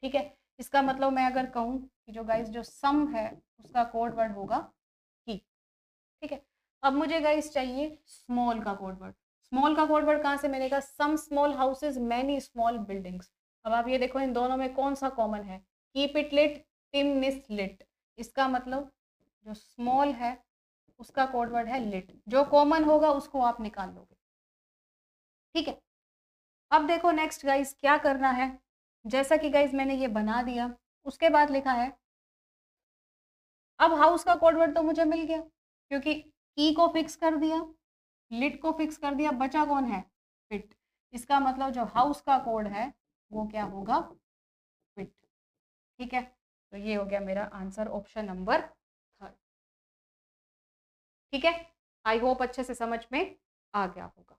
ठीक है, इसका मतलब मैं अगर कहूँ कि जो गाइस जो सम है उसका कोड वर्ड होगा की। ठीक है, अब मुझे गाइस चाहिए स्मॉल का कोड वर्ड। स्मॉल का कोड वर्ड कहाँ से मिलेगा, some small houses many small buildings. अब आप ये देखो, इन दोनों में कौन सा कॉमन है, कीप इट लिट, टिमनिस लिट। इसका मतलब जो स्मॉल है उसका कोड वर्ड है लिट, जो कॉमन होगा उसको आप निकाल लोगे। ठीक है, अब देखो नेक्स्ट गाइस क्या करना है, जैसा कि गाइस मैंने ये बना दिया, उसके बाद लिखा है, अब हाउस का कोड वर्ड तो मुझे मिल गया क्योंकि की को फिक्स कर दिया, लिट को फिक्स कर दिया, बचा कौन है, फिट। इसका मतलब जो हाउस का कोड है वो क्या होगा, फिट। ठीक है, तो ये हो गया मेरा आंसर, ऑप्शन नंबर 3। ठीक है, आई होप अच्छे से समझ में आ गया होगा।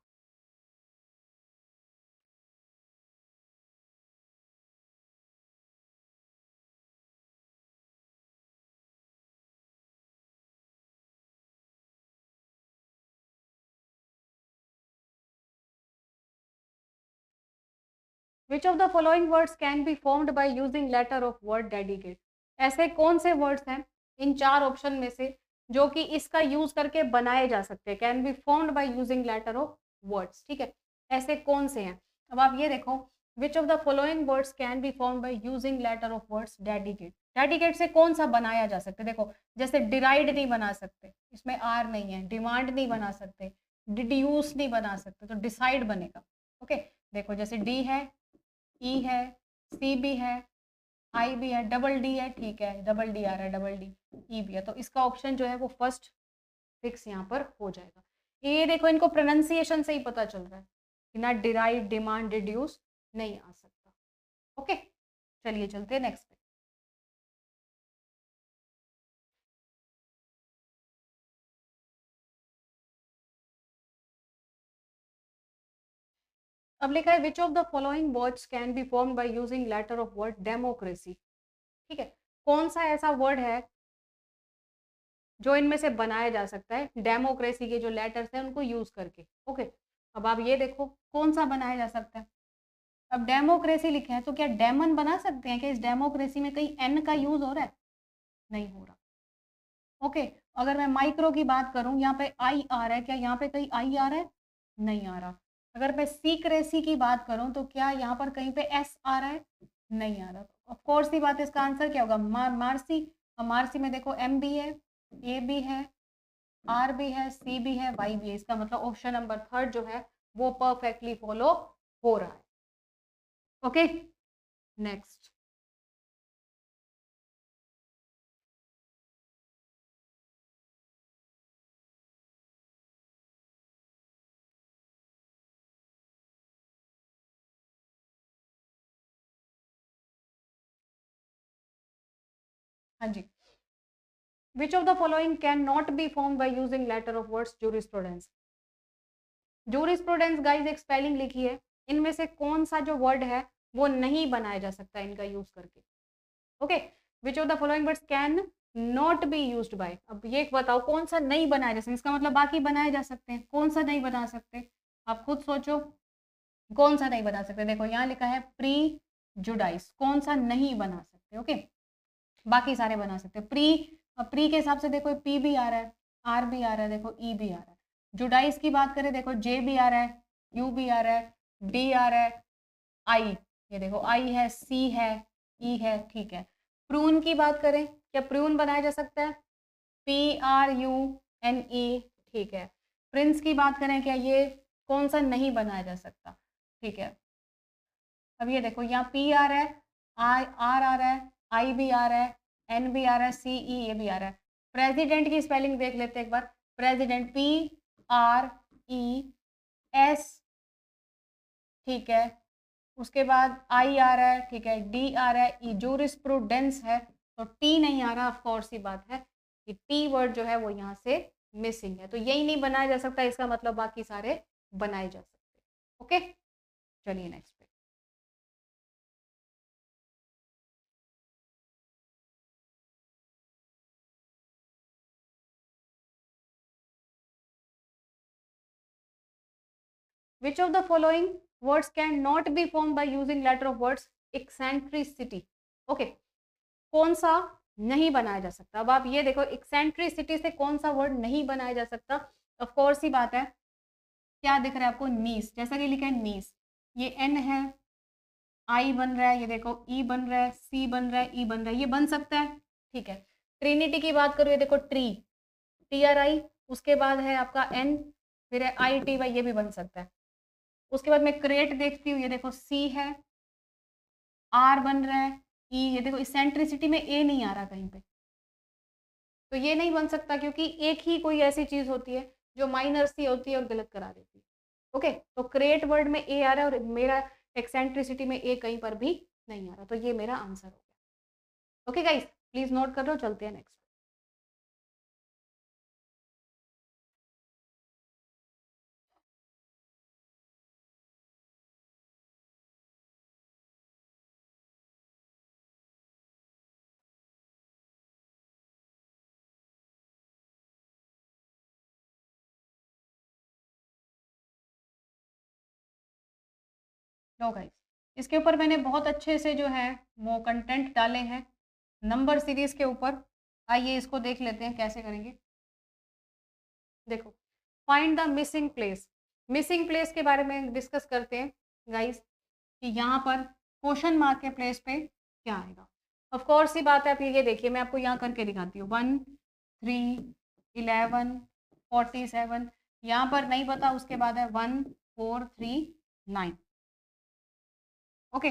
Which of the following words can be formed by using letter of word dedicate. ऐसे कौन से वर्ड्स हैं इन चार ऑप्शन में से जो कि इसका यूज करके बनाए जा सकते हैं, can be formed by using letter of words. ठीक है, ऐसे कौन से हैं, अब आप ये देखो, which of the following words can be formed by using letter of words dedicate. Dedicate से कौन सा बनाया जा सकता है, देखो जैसे डिराइड नहीं बना सकते, इसमें आर नहीं है, डिमांड नहीं बना सकते, डिड्यूस नहीं बना सकते, तो डिसाइड बनेगा। ओके, देखो जैसे डी है, ई है, सी भी है, आई भी है, डबल डी है, ठीक है डबल डी आ रहा है, डबल डी, ई भी है, तो इसका ऑप्शन जो है वो फर्स्ट फिक्स यहाँ पर हो जाएगा। ये देखो इनको प्रोनाउंसिएशन से ही पता चल रहा है कि ना डिराइव, डिमांड, डिड्यूस नहीं आ सकता। ओके, चलिए चलते हैं नेक्स्ट पे। अब लिखा है which of the following words can be form by using letter of word democracy. ठीक है, कौन सा ऐसा वर्ड है जो इनमें से बनाया जा सकता है डेमोक्रेसी के जो लेटर्स हैं उनको यूज करके। ओके, अब आप ये देखो कौन सा बनाया जा सकता है, अब डेमोक्रेसी लिखे हैं तो क्या डेमन बना सकते हैं, कि इस डेमोक्रेसी में कहीं एन का यूज हो रहा है, नहीं हो रहा। ओके, अगर मैं माइक्रो की बात करूं, यहाँ पे आई आ रहा है, क्या यहाँ पे कहीं आई आ रहा है, नहीं आ रहा। अगर मैं सीक्रेसी की बात करूं तो क्या यहाँ पर कहीं पे एस आ रहा है, नहीं आ रहा। ऑफ कोर्स ही बात है, इसका आंसर क्या होगा, मार्सी। मार्सी में देखो एम भी है, ए भी है, आर भी है, सी भी है, वाई भी है, इसका मतलब ऑप्शन नंबर 3 जो है वो परफेक्टली फॉलो हो रहा है। Okay, next. हाँ जी, which of the following can not be form by using letter of words jurisprudence. Jurisprudence guys एक स्पेलिंग लिखी है, इनमें से कौन सा जो वर्ड है वो नहीं बनाया जा सकता इनका यूज करके। Okay, which of the following words can not be used by. अब ये बताओ कौन सा नहीं बनाया जा सकता, इसका मतलब बाकी बनाए जा सकते हैं, कौन सा नहीं बना सकते, आप खुद सोचो कौन सा नहीं बना सकते। देखो यहाँ लिखा है प्री जुडाइस, कौन सा नहीं बना सकते। ओके, बाकी सारे बना सकते हैं। प्री के हिसाब से देखो पी भी आ रहा है, आर भी आ रहा है, देखो ई भी आ रहा है। जुडाइस की बात करें, देखो जे भी आ रहा है, यू भी आ रहा है, डी आ रहा है, आई, ये देखो आई है, सी है, ई है, ठीक है। प्रून की बात करें, क्या प्रून बनाया जा सकता है, P R U N E, ठीक है। प्रिंस की बात करें, क्या ये कौन सा नहीं बनाया जा सकता, ठीक है। अब ये देखो यहाँ पी आ रहा है, आई आर आ रहा है, आई भी आ रहा है, एन भी आ रहा है, सी ई ये भी आ रहा है। प्रेसिडेंट की स्पेलिंग देख लेते हैं एक बार। President P R E S, ठीक है। उसके बाद आई आ रहा है, ठीक है, डी आ रहा है, ई जूरिस्प्रूडेंस है तो टी नहीं आ रहा। ऑफ कोर्स ही बात है कि टी वर्ड जो है वो यहाँ से मिसिंग है, तो यही नहीं बनाया जा सकता, इसका मतलब बाकी सारे बनाए जा सकते। ओके, चलिए नेक्स्ट पे। Which of the following words can not be formed by using letter of words eccentricity? Okay, कौन सा नहीं बनाया जा सकता। अब आप ये देखो eccentricity से कौन सा वर्ड नहीं बनाया जा सकता। ऑफ कोर्स ही बात है, क्या दिख रहा है आपको, नीस, जैसा कि लिखा है नीस, ये एन है, आई बन रहा है, ये देखो ई बन रहा है, सी बन रहा है, ई बन रहा है, ये बन सकता है, ठीक है। ट्रिनिटी की बात करूँ, ये देखो ट्री, टी आर आई, उसके बाद है आपका एन, फिर है आई टी वाई, ये भी बन सकता है। उसके बाद मैं क्रेट देखती हूँ, ये देखो सी है, आर बन रहा है, ई, ये देखो इसेंट्रिसिटी में ए नहीं आ रहा कहीं पे, तो ये नहीं बन सकता क्योंकि एक ही कोई ऐसी चीज होती है जो माइनर सी होती है और गलत करा देती है। ओके, तो क्रेट वर्ड में ए आ रहा है और मेरा एक्सेंट्रिसिटी में ए कहीं पर भी नहीं आ रहा, तो ये मेरा आंसर हो गया। ओके गाइस, प्लीज नोट कर लो, चलते हैं नेक्स्ट। लो गाइस, इसके ऊपर मैंने बहुत अच्छे से जो है वो कंटेंट डाले हैं नंबर सीरीज के ऊपर। आइए इसको देख लेते हैं कैसे करेंगे। देखो, find the missing place, missing place के बारे में डिस्कस करते हैं गाइस कि यहाँ पर क्वेश्चन मार्क के प्लेस पे क्या आएगा। ऑफ कोर्स ही बात है, आप ये देखिए मैं आपको यहाँ करके दिखाती हूँ, 1 3 11 47, यहाँ पर नहीं पता, उसके बाद है 1 4 3 9। ओके,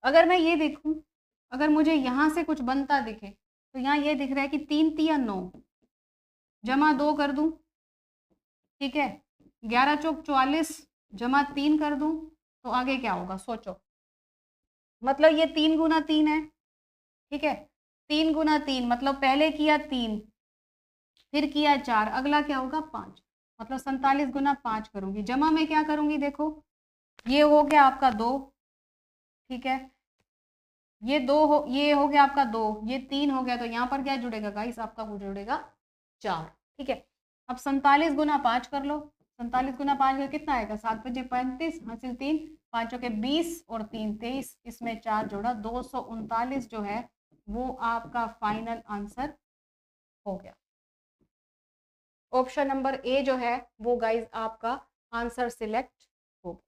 अगर मैं ये देखूं, अगर मुझे यहाँ से कुछ बनता दिखे, तो यहाँ ये दिख रहा है कि 3 3 9, जमा 2 कर दूं, ठीक है, 11 चौक 44, जमा 3 कर दूं, तो आगे क्या होगा सोचो। मतलब ये 3 गुना 3 है, ठीक है, 3 गुना 3 मतलब पहले किया 3, फिर किया 4, अगला क्या होगा 5, मतलब 47 गुना 5 करूंगी। जमा में क्या करूंगी, देखो ये हो गया आपका 2, ठीक है, ये 2 हो, ये हो गया आपका 2, ये 3 हो गया, तो यहाँ पर क्या जुड़ेगा गाइस, आपका वो जुड़ेगा 4, ठीक है। अब 47 गुना 5 कर लो, 47 गुना 5 का कितना आएगा, 7 5 35, हासिल 3, 5 के 20 और 3 23, इसमें 4 जोड़ा, 239 जो है वो आपका फाइनल आंसर हो गया। ऑप्शन नंबर ए जो है वो गाइज आपका आंसर सिलेक्ट हो।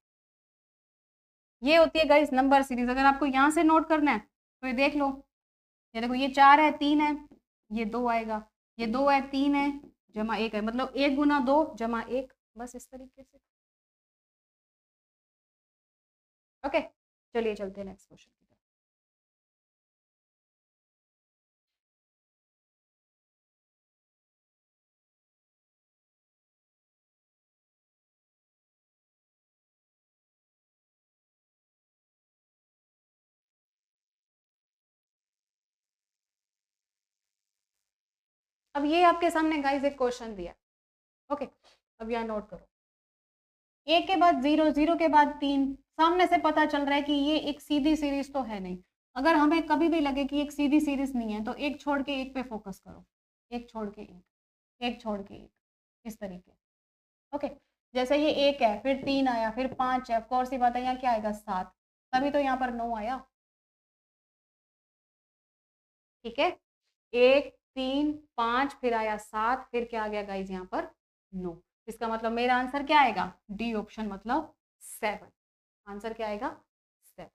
ये होती है गाइज नंबर सीरीज। अगर आपको यहाँ से नोट करना है तो ये देख लो, ये देखो ये 4 है 3 है, ये 2 आएगा, ये 2 है 3 है, जमा 1 है, मतलब 1 गुना 2 जमा 1, बस इस तरीके से। ओके, चलिए चलते हैं नेक्स्ट क्वेश्चन की तरफ। अब ये आपके सामने गाइस एक क्वेश्चन दिया, ओके, अब यहाँ नोट करो, एक के बाद 0, 0 के बाद 3, सामने से पता चल रहा है कि ये एक सीधी सीरीज तो है नहीं। अगर हमें कभी भी लगे कि एक सीधी सीरीज नहीं है तो एक छोड़ के एक पे फोकस करो, एक छोड़ के एक, एक छोड़ के एक, इस तरीके, ओके। जैसे ये 1 है, फिर 3 आया, फिर 5 है, ऑफकोर्स ही बात है, यहाँ क्या आएगा 7, तभी तो यहाँ पर 9 आया, ठीक है। 1, 3, 5, फिर आया 7, फिर क्या आ गया गाइज यहाँ पर 9। इसका मतलब मेरा आंसर क्या आएगा, डी ऑप्शन, मतलब 7। आंसर क्या आएगा 7।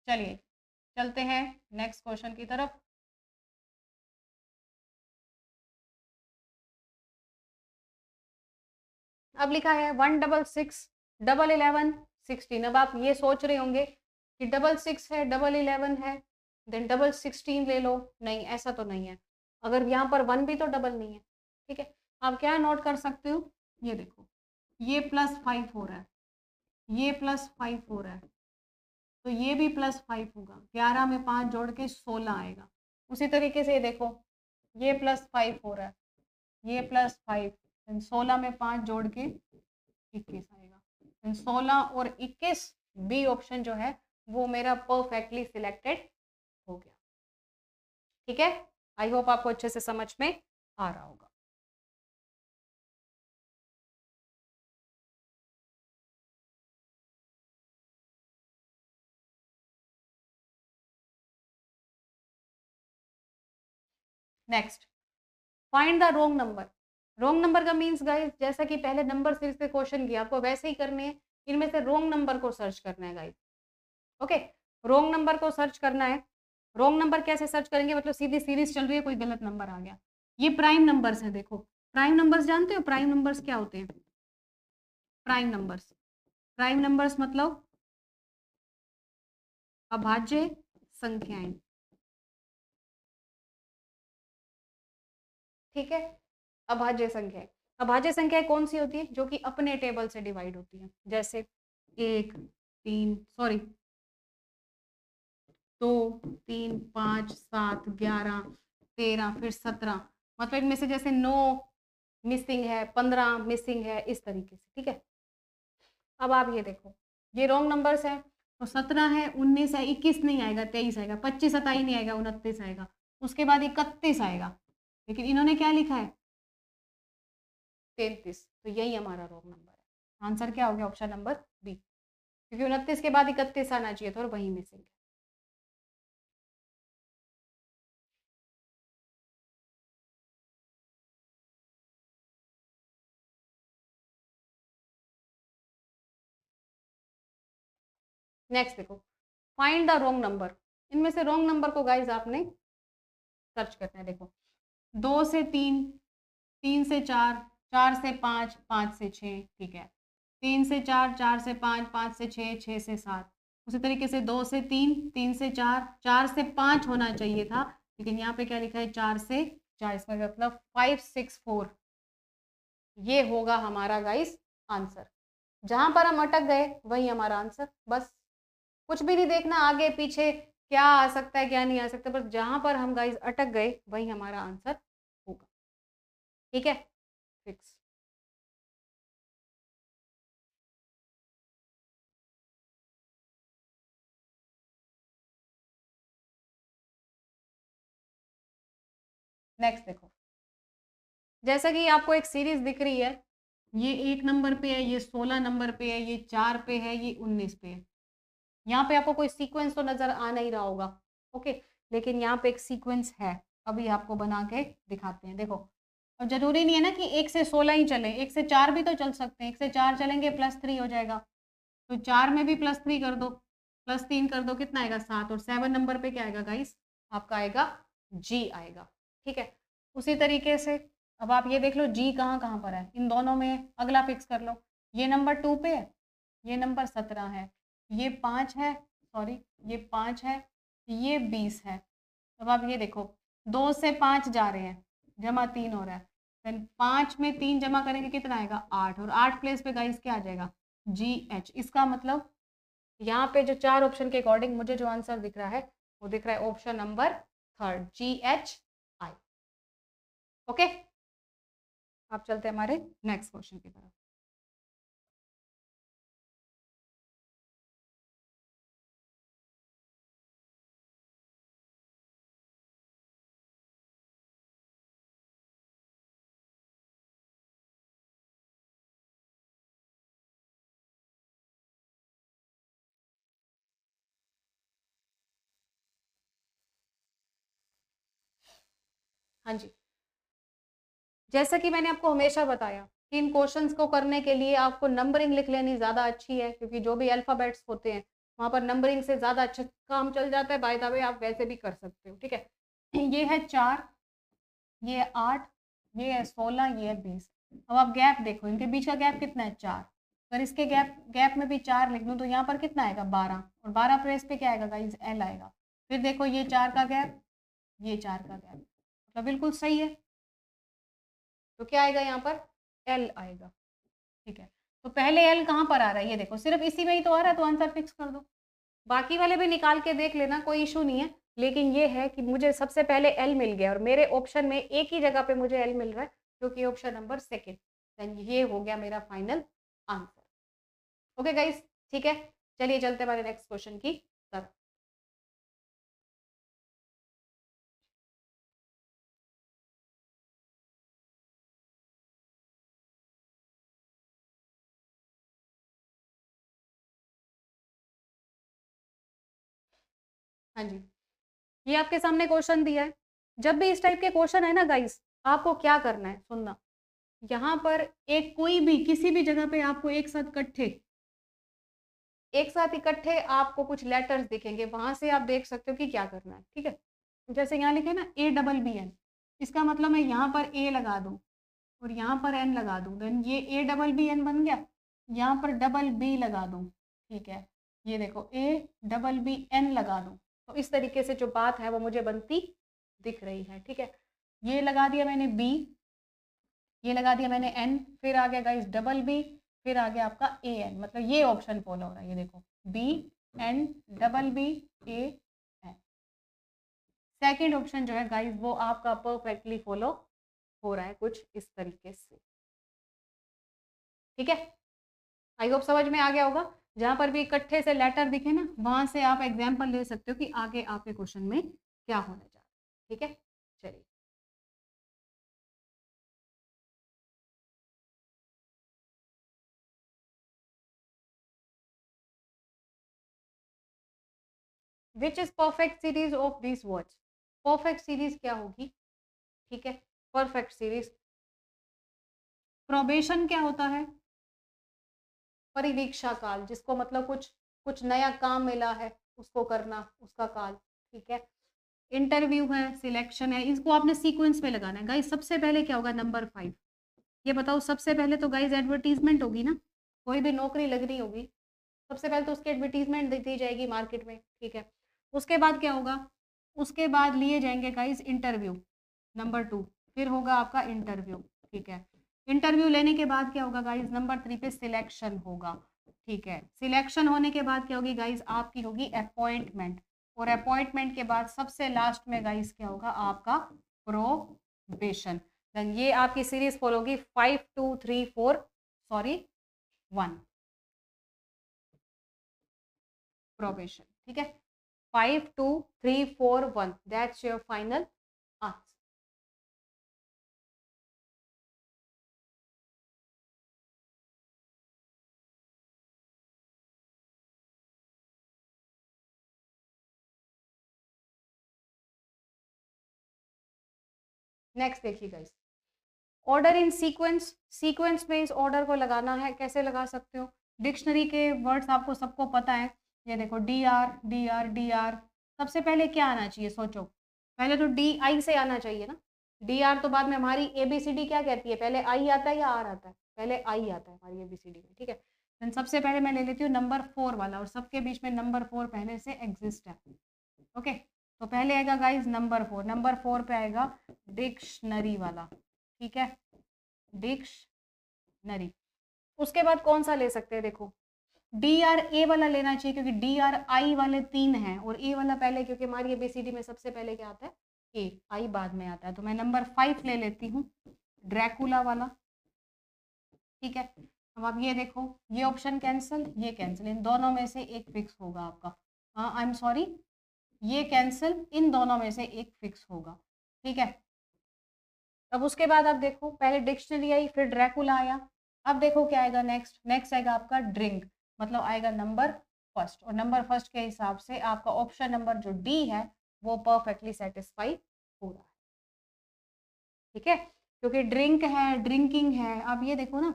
चलिए चलते हैं नेक्स्ट क्वेश्चन की तरफ। अब लिखा है 166 डबल 11 16। अब आप ये सोच रहे होंगे कि 66 है, डबल 11 है, देन डबल 16 ले लो। नहीं, ऐसा तो नहीं है। अगर यहाँ पर 1 भी तो डबल नहीं है, ठीक है। आप क्या नोट कर सकते हो, ये देखो, ये +5 हो रहा है, ये +5 हो रहा है, तो ये भी +5 होगा। 11 में 5 जोड़ के 16 आएगा। उसी तरीके से देखो, ये +5 हो रहा है, ये +5, 16 में 5 जोड़ के 21 आएगा। 16 और 21 बी ऑप्शन जो है वो मेरा परफेक्टली सिलेक्टेड हो गया, ठीक है। आई होप आपको अच्छे से समझ में आ रहा होगा। Next, find the wrong number. Wrong number का मीन्स गाइस, जैसा कि पहले नंबर सीरीज पे क्वेश्चन किया, आपको वैसे ही करने हैं। इनमें से रोंग नंबर को सर्च करना है गाइस, ओके। रोंग नंबर को सर्च करना है। रोंग नंबर कैसे सर्च करेंगे, मतलब सीधी सीरीज चल रही है, कोई गलत नंबर आ गया। ये प्राइम नंबर्स है, देखो प्राइम नंबर्स जानते हो, प्राइम नंबर्स क्या होते हैं, प्राइम नंबर्स, प्राइम नंबर्स मतलब अभाज्य संख्याएं, ठीक है। अभाज्य संख्याएं, अभाज्य संख्याएं कौन सी होती है, जो कि अपने टेबल से डिवाइड होती है। जैसे 1, 3, सॉरी 2, 3, 5, 7, 11, 13, फिर 17, मतलब इनमें से जैसे 9 मिसिंग है, 15 मिसिंग है, इस तरीके से, ठीक है। अब आप ये देखो, ये रॉन्ग नंबर्स है, तो 17 है, 19 है, 21 नहीं आएगा, 23 आएगा, 25 27 नहीं आएगा, 29 आएगा, उसके बाद 31 आएगा, लेकिन इन्होंने क्या लिखा है 33, तो यही हमारा रॉन्ग नंबर है। आंसर क्या हो गया, ऑप्शन नंबर बी, क्योंकि 29 के बाद 31 आना चाहिए था और वही मिसिंग है। नेक्स्ट देखो, फाइंड द रॉन्ग नंबर। इनमें से रॉन्ग नंबर को गाइज आपने सर्च करना है। देखो 2 से 3, 3 से 4, 4 से 5, 5 से 6, ठीक है। 3 से 4, 4 से 5, 5 से 6, 6 से 7। उसी तरीके से 2 से 3, 3 से 4, 4 से 5 होना चाहिए था, लेकिन यहाँ पे क्या लिखा है 4 से 4, इसका मतलब 5, 6, 4, ये होगा हमारा गाइस आंसर। जहां पर हम अटक गए वही हमारा आंसर, बस कुछ भी नहीं देखना आगे पीछे क्या आ सकता है क्या नहीं आ सकता, बस जहां पर हम गाइस अटक गए वही हमारा आंसर होगा, ठीक है, फिक्स। नेक्स्ट देखो, जैसा कि आपको एक सीरीज दिख रही है, ये 1 नंबर पे है, ये 16 नंबर पे है, ये 4 पे है, ये 19 पे है। यहाँ पे आपको कोई सीक्वेंस तो नजर आ नहीं रहा होगा, ओके, लेकिन यहाँ पे एक सीक्वेंस है, अभी आपको बना के दिखाते हैं। देखो, और जरूरी नहीं है ना कि 1 से 16 ही चले, 1 से 4 भी तो चल सकते हैं। 1 से 4 चलेंगे +3 हो जाएगा, तो 4 में भी +3 कर दो, +3 कर दो, कितना आएगा 7, और 7 नंबर पे क्या आएगा गाइस, आपका आएगा जी आएगा, ठीक है। उसी तरीके से अब आप ये देख लो जी कहाँ कहाँ पर है, इन दोनों में अगला फिक्स कर लो। ये नंबर 2 पे है, ये नंबर 17 है, ये 5 है, सॉरी ये 5 है, ये 20 है। अब आप ये देखो 2 से 5 जा रहे हैं, जमा 3 हो रहा है, देन 5 में 3 जमा करेंगे कितना आएगा 8, और 8 प्लेस पे गाइस क्या आ जाएगा GH। इसका मतलब यहाँ पे जो 4 ऑप्शन के अकॉर्डिंग मुझे जो आंसर दिख रहा है वो दिख रहा है ऑप्शन नंबर 3 GHI। ओके, अब चलते हैं हमारे नेक्स्ट क्वेश्चन की तरफ। हाँ जी, जैसा कि मैंने आपको हमेशा बताया कि इन क्वेश्चंस को करने के लिए आपको नंबरिंग लिख लेनी ज़्यादा अच्छी है, क्योंकि जो भी अल्फ़ाबेट्स होते हैं वहाँ पर नंबरिंग से ज़्यादा अच्छा काम चल जाता है। बाय द वे आप वैसे भी कर सकते हो, ठीक है। ये है 4, ये है 8, ये है 16, ये है 20। अब आप गैप देखो, इनके बीच का गैप कितना है 4। अगर इसके गैप गैप में भी 4 लिख दूँ तो यहाँ पर कितना आएगा 12, और 12 प्लेस पे क्या आएगा गाइस L आएगा। फिर देखो ये 4 का गैप, ये 4 का गैप, मतलब बिल्कुल सही है। तो क्या आएगा यहाँ पर L आएगा, ठीक है। तो पहले L कहाँ पर आ रहा है ये देखो, सिर्फ इसी में ही तो आ रहा है, तो आंसर फिक्स कर दो। बाकी वाले भी निकाल के देख लेना, कोई इशू नहीं है, लेकिन ये है कि मुझे सबसे पहले L मिल गया और मेरे ऑप्शन में एक ही जगह पे मुझे L मिल रहा है, जो कि ऑप्शन नंबर 2। देन ये हो गया मेरा फाइनल आंसर। ओके गाइस, ठीक है, चलिए चलते हमारे नेक्स्ट क्वेश्चन की तरफ। हाँ जी, ये आपके सामने क्वेश्चन दिया है। जब भी इस टाइप के क्वेश्चन है ना गाइस, आपको क्या करना है सुनना। यहाँ पर एक कोई भी किसी भी जगह पे आपको एक साथ इकट्ठे आपको कुछ लेटर्स दिखेंगे, वहां से आप देख सकते हो कि क्या करना है, ठीक है। जैसे यहाँ लिखे ना ABBN, इसका मतलब मैं यहाँ पर A लगा दूँ और यहाँ पर N लगा दूँ, देन ये ABBN बन गया। यहाँ पर B लगा दूँ, ठीक है, ये देखो ABBN लगा दूँ, तो इस तरीके से जो बात है वो मुझे बनती दिख रही है, ठीक है। ये लगा दिया मैंने B, ये लगा दिया मैंने N, फिर आ गया गाइस B, फिर आ गया आपका AN, मतलब ये ऑप्शन फॉलो हो रहा है, ये देखो BNBBAN। सेकेंड ऑप्शन जो है गाइस वो आपका परफेक्टली फॉलो हो रहा है कुछ इस तरीके से, ठीक है। आई होप समझ में आ गया होगा। जहां पर भी इकट्ठे से लेटर दिखे ना, वहां से आप एग्जाम्पल ले सकते हो कि आगे आपके क्वेश्चन में क्या होने जा रहा है, ठीक है। चलिए, which is perfect series of this words. Perfect series क्या होगी, ठीक है। परफेक्ट सीरीज, प्रोबेशन क्या होता है, परिवीक्षा काल, जिसको मतलब कुछ कुछ नया काम मिला है उसको करना, उसका काल, ठीक है। इंटरव्यू है, सिलेक्शन है, इसको आपने सीक्वेंस में लगाना है गाइस। सबसे पहले क्या होगा नंबर 5, ये बताओ। सबसे पहले तो गाइस एडवर्टीजमेंट होगी ना, कोई भी नौकरी लगनी होगी, सबसे पहले तो उसकी एडवर्टीजमेंट दी जाएगी मार्केट में, ठीक है। उसके बाद क्या होगा, उसके बाद लिए जाएंगे गाइस इंटरव्यू, नंबर 2, फिर होगा आपका इंटरव्यू, ठीक है। इंटरव्यू लेने के बाद क्या होगा गाइस, नंबर 3 पे सिलेक्शन होगा, ठीक है। सिलेक्शन होने के बाद क्या होगी गाइस, आपकी होगी अपॉइंटमेंट, और अपॉइंटमेंट के बाद सबसे लास्ट में गाइस क्या होगा आपका प्रोबेशन। देन ये आपकी सीरीज फॉलो होगी 5 2 3 4 सॉरी 1 प्रोबेशन, ठीक है। 5 2 3 4 1 that's your final answer. Next देखिए guys, order in sequence. Sequence में इस ऑर्डर को लगाना है, कैसे लगा सकते हो। डिक्शनरी के वर्ड्स आपको सबको पता है, ये देखो DR। सबसे पहले क्या आना चाहिए सोचो, पहले तो DI से आना चाहिए ना। DR तो बाद में हमारी ABCD क्या कहती है, पहले I आता है या R आता है, पहले I आता है हमारी ABCD में, ठीक है। देन सबसे पहले मैं ले लेती हूँ नंबर 4 वाला, और सबके बीच में नंबर 4 पहले से एग्जिस्ट है, ओके। तो पहले आएगा गाइज नंबर 4, नंबर 4 पे आएगा डिक्शनरी वाला, ठीक है, डिक्शनरी। उसके बाद कौन सा ले सकते हैं, देखो डी आर ए वाला लेना चाहिए क्योंकि डी आर आई वाले 3 हैं और ए वाला पहले, क्योंकि हमारी एबीसीडी में सबसे पहले क्या आता है ए, आई बाद में आता है। तो मैं नंबर 5 ले लेती हूँ, ड्रैकुला वाला। ठीक है, अब आप ये देखो, ये ऑप्शन कैंसिल, ये कैंसिल, इन दोनों में से एक फिक्स होगा आपका। आई एम सॉरी, ये कैंसिल, इन दोनों में से एक फिक्स होगा। ठीक है, अब उसके बाद आप देखो, पहले डिक्शनरी आई, फिर ड्रैकुला आया। अब देखो क्या आएगा नेक्स्ट, नेक्स्ट आएगा आपका ड्रिंक, मतलब आएगा नंबर फर्स्ट, और नंबर फर्स्ट के हिसाब से आपका ऑप्शन नंबर जो डी है वो परफेक्टली सेटिस्फाई हो रहा है। ठीक है, क्योंकि ड्रिंक है, ड्रिंकिंग है। अब ये देखो ना,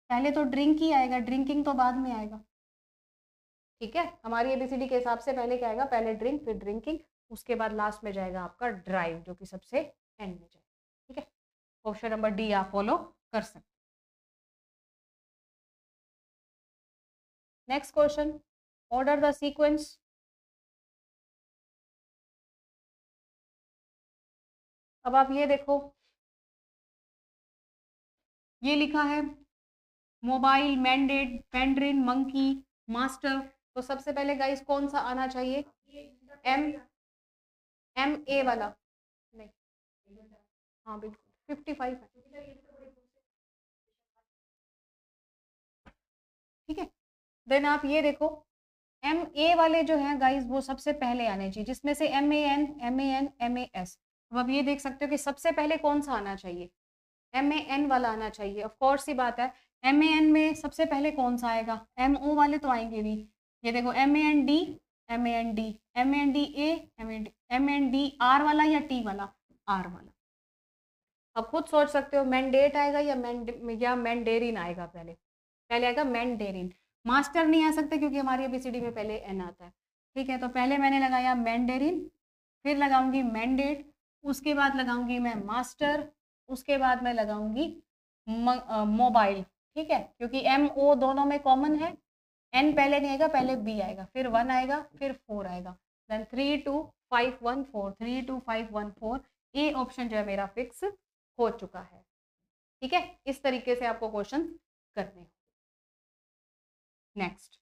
पहले तो ड्रिंक ही आएगा, ड्रिंकिंग तो बाद में आएगा। ठीक है, हमारी एबीसीडी के हिसाब से पहले क्या आएगा, पहले ड्रिंक, फिर ड्रिंकिंग, उसके बाद लास्ट में जाएगा आपका ड्राइव, जो कि सबसे एंड में जाएगा। ठीक है, ऑप्शन नंबर डी आप फॉलो कर सकते। Next question, order the sequence. अब आप ये देखो, ये लिखा है मोबाइल, मैंडेट, पेंड्रिन, मंकी, मास्टर। तो सबसे पहले गाइस कौन सा आना चाहिए, एम, एम ए वाला नहीं, हाँ बिल्कुल 55 है। ठीक है, देन आप ये देखो, एम ए वाले जो हैं गाइस वो सबसे पहले आने चाहिए, जिसमें से M A N, M A N, M A S. अब आप ये देख सकते हो कि सबसे पहले कौन सा आना चाहिए, एम ए एन वाला आना चाहिए। ऑफ कोर्स सी बात है, एम ए एन में सबसे पहले कौन सा आएगा, एम ओ वाले तो आएंगे नहीं। ये देखो M A N D, M A N D, M A N D A, M A N D R वाला या टी वाला, आर वाला। अब खुद सोच सकते हो मैंडेट आएगा या मैंडेरिन आएगा, पहले पहले आएगा मैंडेरिन। मास्टर नहीं आ सकते क्योंकि हमारी एबीसीडी में पहले एन आता है। ठीक है, तो पहले मैंने लगाया मैंडेरिन, फिर लगाऊंगी मैंडेट, उसके बाद लगाऊंगी मैं मास्टर, उसके बाद मैं लगाऊंगी मोबाइल। ठीक है, क्योंकि एम ओ दोनों में कॉमन है। एन पहले नहीं आएगा, पहले बी आएगा, फिर 1 आएगा, फिर 4 आएगा, देन 3 2 5 1 4, 3 2 5 1 4। ए ऑप्शन जो है मेरा फिक्स हो चुका है। ठीक है, इस तरीके से आपको क्वेश्चन करने हैं। नेक्स्ट,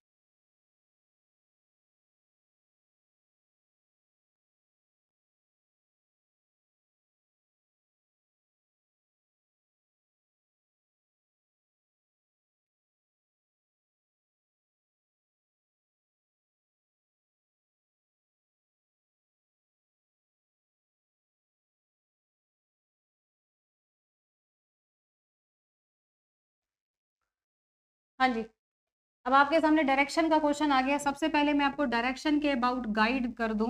हाँ जी, अब आपके सामने डायरेक्शन का क्वेश्चन आ गया। सबसे पहले मैं आपको डायरेक्शन के अबाउट गाइड कर दूं।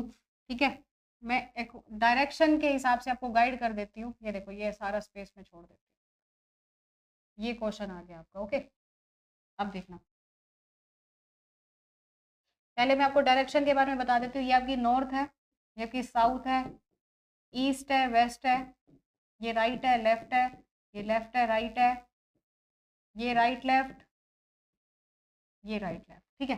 ठीक है, मैं एक डायरेक्शन के हिसाब से आपको गाइड कर देती हूँ। ये देखो, ये सारा स्पेस में छोड़ देती हूँ, ये क्वेश्चन आ गया आपका। ओके, अब देखना, पहले मैं आपको डायरेक्शन के बारे में बता देती हूँ। ये आपकी नॉर्थ है, ये आपकी साउथ है, ईस्ट है, वेस्ट है, ये राइट है, लेफ्ट है, ये लेफ्ट है, राइट है, ये राइट लेफ्ट, ये राइट लेफ्ट। ठीक है,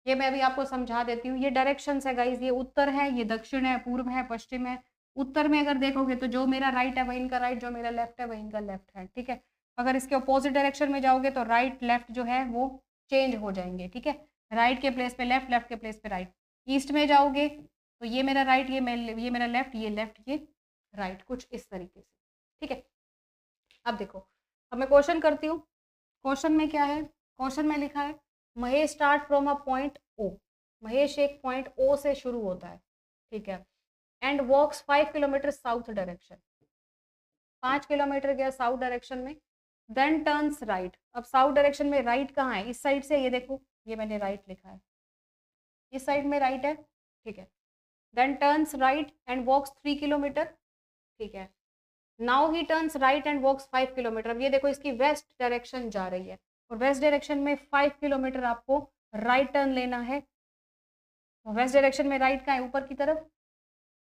ये मैं अभी आपको समझा देती हूँ। ये डायरेक्शंस है गाइज, ये उत्तर है, ये दक्षिण है, पूर्व है, पश्चिम है। उत्तर में अगर देखोगे तो जो मेरा राइट है वही इनका राइट, जो मेरा लेफ्ट है वही इनका लेफ्ट है। ठीक है, अगर इसके अपोजिट डायरेक्शन में जाओगे तो राइट लेफ्ट जो है वो चेंज हो जाएंगे। ठीक है, राइट के प्लेस पे लेफ्ट, लेफ्ट के प्लेस पे राइट। ईस्ट में जाओगे तो ये मेरा राइट, ये मेरा लेफ्ट, ये लेफ्ट, ये राइट, कुछ इस तरीके से। ठीक है, अब देखो, अब मैं क्वेश्चन करती हूँ। क्वेश्चन में क्या है, क्वेश्चन में लिखा है Mahesh start from a point O. Mahesh एक पॉइंट ओ से शुरू होता है। ठीक है, and walks 5 kilometre south direction, 5 kilometre गया साउथ डायरेक्शन में, देन टर्न्स राइट। अब साउथ डायरेक्शन में राइट कहाँ है, इस साइड से। ये देखो, ये मैंने राइट लिखा है, इस साइड में राइट है। ठीक है, then turns right and walks 3 kilometre. ठीक है, now he turns right and walks 5 kilometre. अब ये देखो, इसकी वेस्ट डायरेक्शन जा रही है और वेस्ट डायरेक्शन में 5 किलोमीटर आपको राइट टर्न लेना है। वेस्ट डायरेक्शन में राइट का है, ऊपर की तरफ,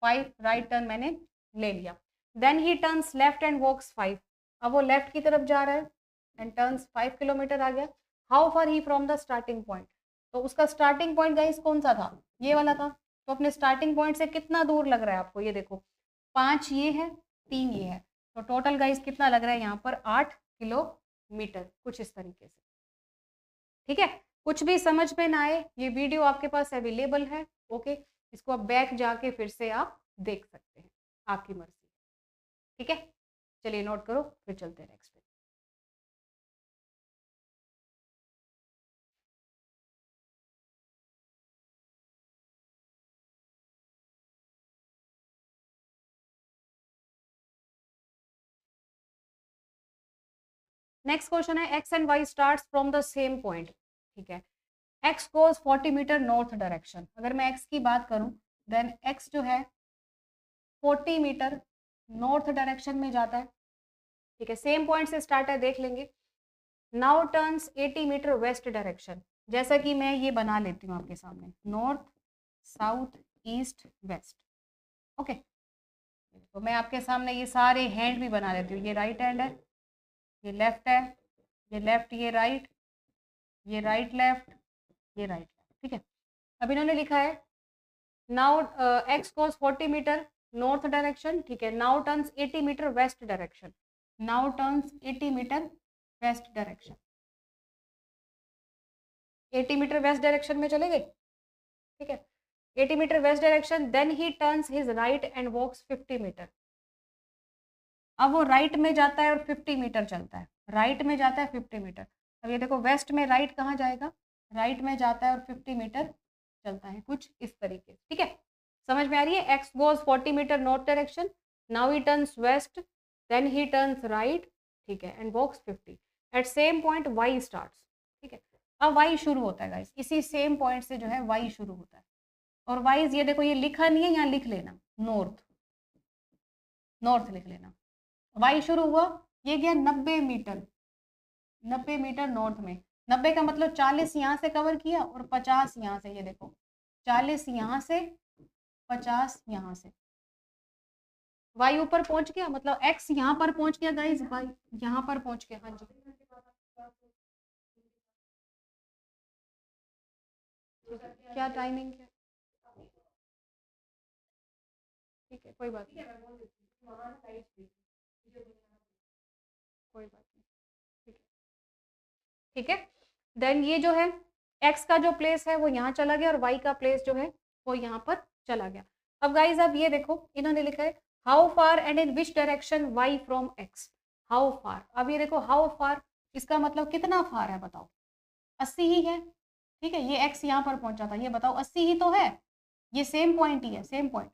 5 राइट टर्न मैंने ले लिया। Then he turns left and walks 5। अब वो लेफ्ट की तरफ जा रहा है एंड टर्न्स 5 किलोमीटर आ गया। How far he from the starting point. तो उसका स्टार्टिंग पॉइंट गाइस कौन सा था, ये वाला था। तो अपने स्टार्टिंग पॉइंट से कितना दूर लग रहा है आपको, ये देखो, 5 ये है, 3 ये है, तो टोटल गाइस कितना लग रहा है यहाँ पर, 8 किलोमीटर, कुछ इस तरीके से। ठीक है, कुछ भी समझ में ना आए, ये वीडियो आपके पास अवेलेबल है, ओके, इसको आप बैक जाके फिर से आप देख सकते हैं, आपकी मर्जी, ठीक है। चलिए नोट करो, फिर चलते हैं नेक्स्ट पे। नेक्स्ट क्वेश्चन है X and Y starts from the same point, ठीक है। X goes 40 metre north direction, अगर मैं एक्स की बात करूं देन एक्स जो है 40 मीटर नॉर्थ डायरेक्शन में जाता है, ठीक है, सेम पॉइंट से स्टार्ट है, देख लेंगे। Now turns 80 metre west direction, जैसा कि मैं ये बना लेती हूँ आपके सामने, north south east west, okay. तो मैं आपके सामने ये सारे हैंड भी बना लेती हूँ, ये राइट हैंड है, ये लेफ्ट है, ये लेफ्ट, ये राइट, ये राइट लेफ्ट, ये राइट लेफ्ट, ठीक है। अब इन्होंने लिखा है now X goes 40 metre north direction, ठीक है, now turns 80 metre west direction, now turns 80 metre west direction, 80 metre west direction में चले गए, ठीक है, 80 metre west direction, then he turns his right and walks 50 metre. अब वो राइट में जाता है और 50 मीटर चलता है, राइट में जाता है 50 मीटर। अब ये देखो वेस्ट में राइट कहाँ जाएगा, राइट में जाता है और 50 मीटर चलता है, कुछ इस तरीके से, ठीक है। समझ में आ रही है, X goes 40 metre north direction, now he turns west, then he turns right, ठीक है, and walks 50 at same point Y starts, ठीक है। अब वाई शुरू होता है गाइस, इसी सेम पॉइंट से जो है वाई शुरू होता है, और वाइज ये देखो, ये लिखा नहीं है, यहाँ लिख लेना नॉर्थ, नॉर्थ लिख लेना। वाई शुरू हुआ, ये गया 90 मीटर, 90 मीटर नॉर्थ में, 90 का मतलब 40 यहाँ से कवर किया और 50 यहाँ से, ये देखो 40 यहाँ से 50 यहाँ से, वाई ऊपर पहुंच गया, मतलब एक्स यहाँ पर पहुंच गया गाइस, वाई यहाँ पर पहुंच गया, हाँ जी। क्या टाइमिंग है, ठीक है, कोई बात नहीं, कोई बात नहीं, ठीक है, ठीक है। देन ये जो है एक्स का जो प्लेस है वो यहाँ चला गया और वाई का प्लेस जो है वो यहाँ पर चला गया। अब गाइज अब ये देखो, इन्होंने लिखा है how far and in which direction Y from X, how far. अब ये देखो हाउ फार, इसका मतलब कितना फार है बताओ, 80 ही है, ठीक है, ये एक्स यहाँ पर पहुंचा था, ये बताओ 80 ही तो है, ये सेम पॉइंट ही है, सेम पॉइंट,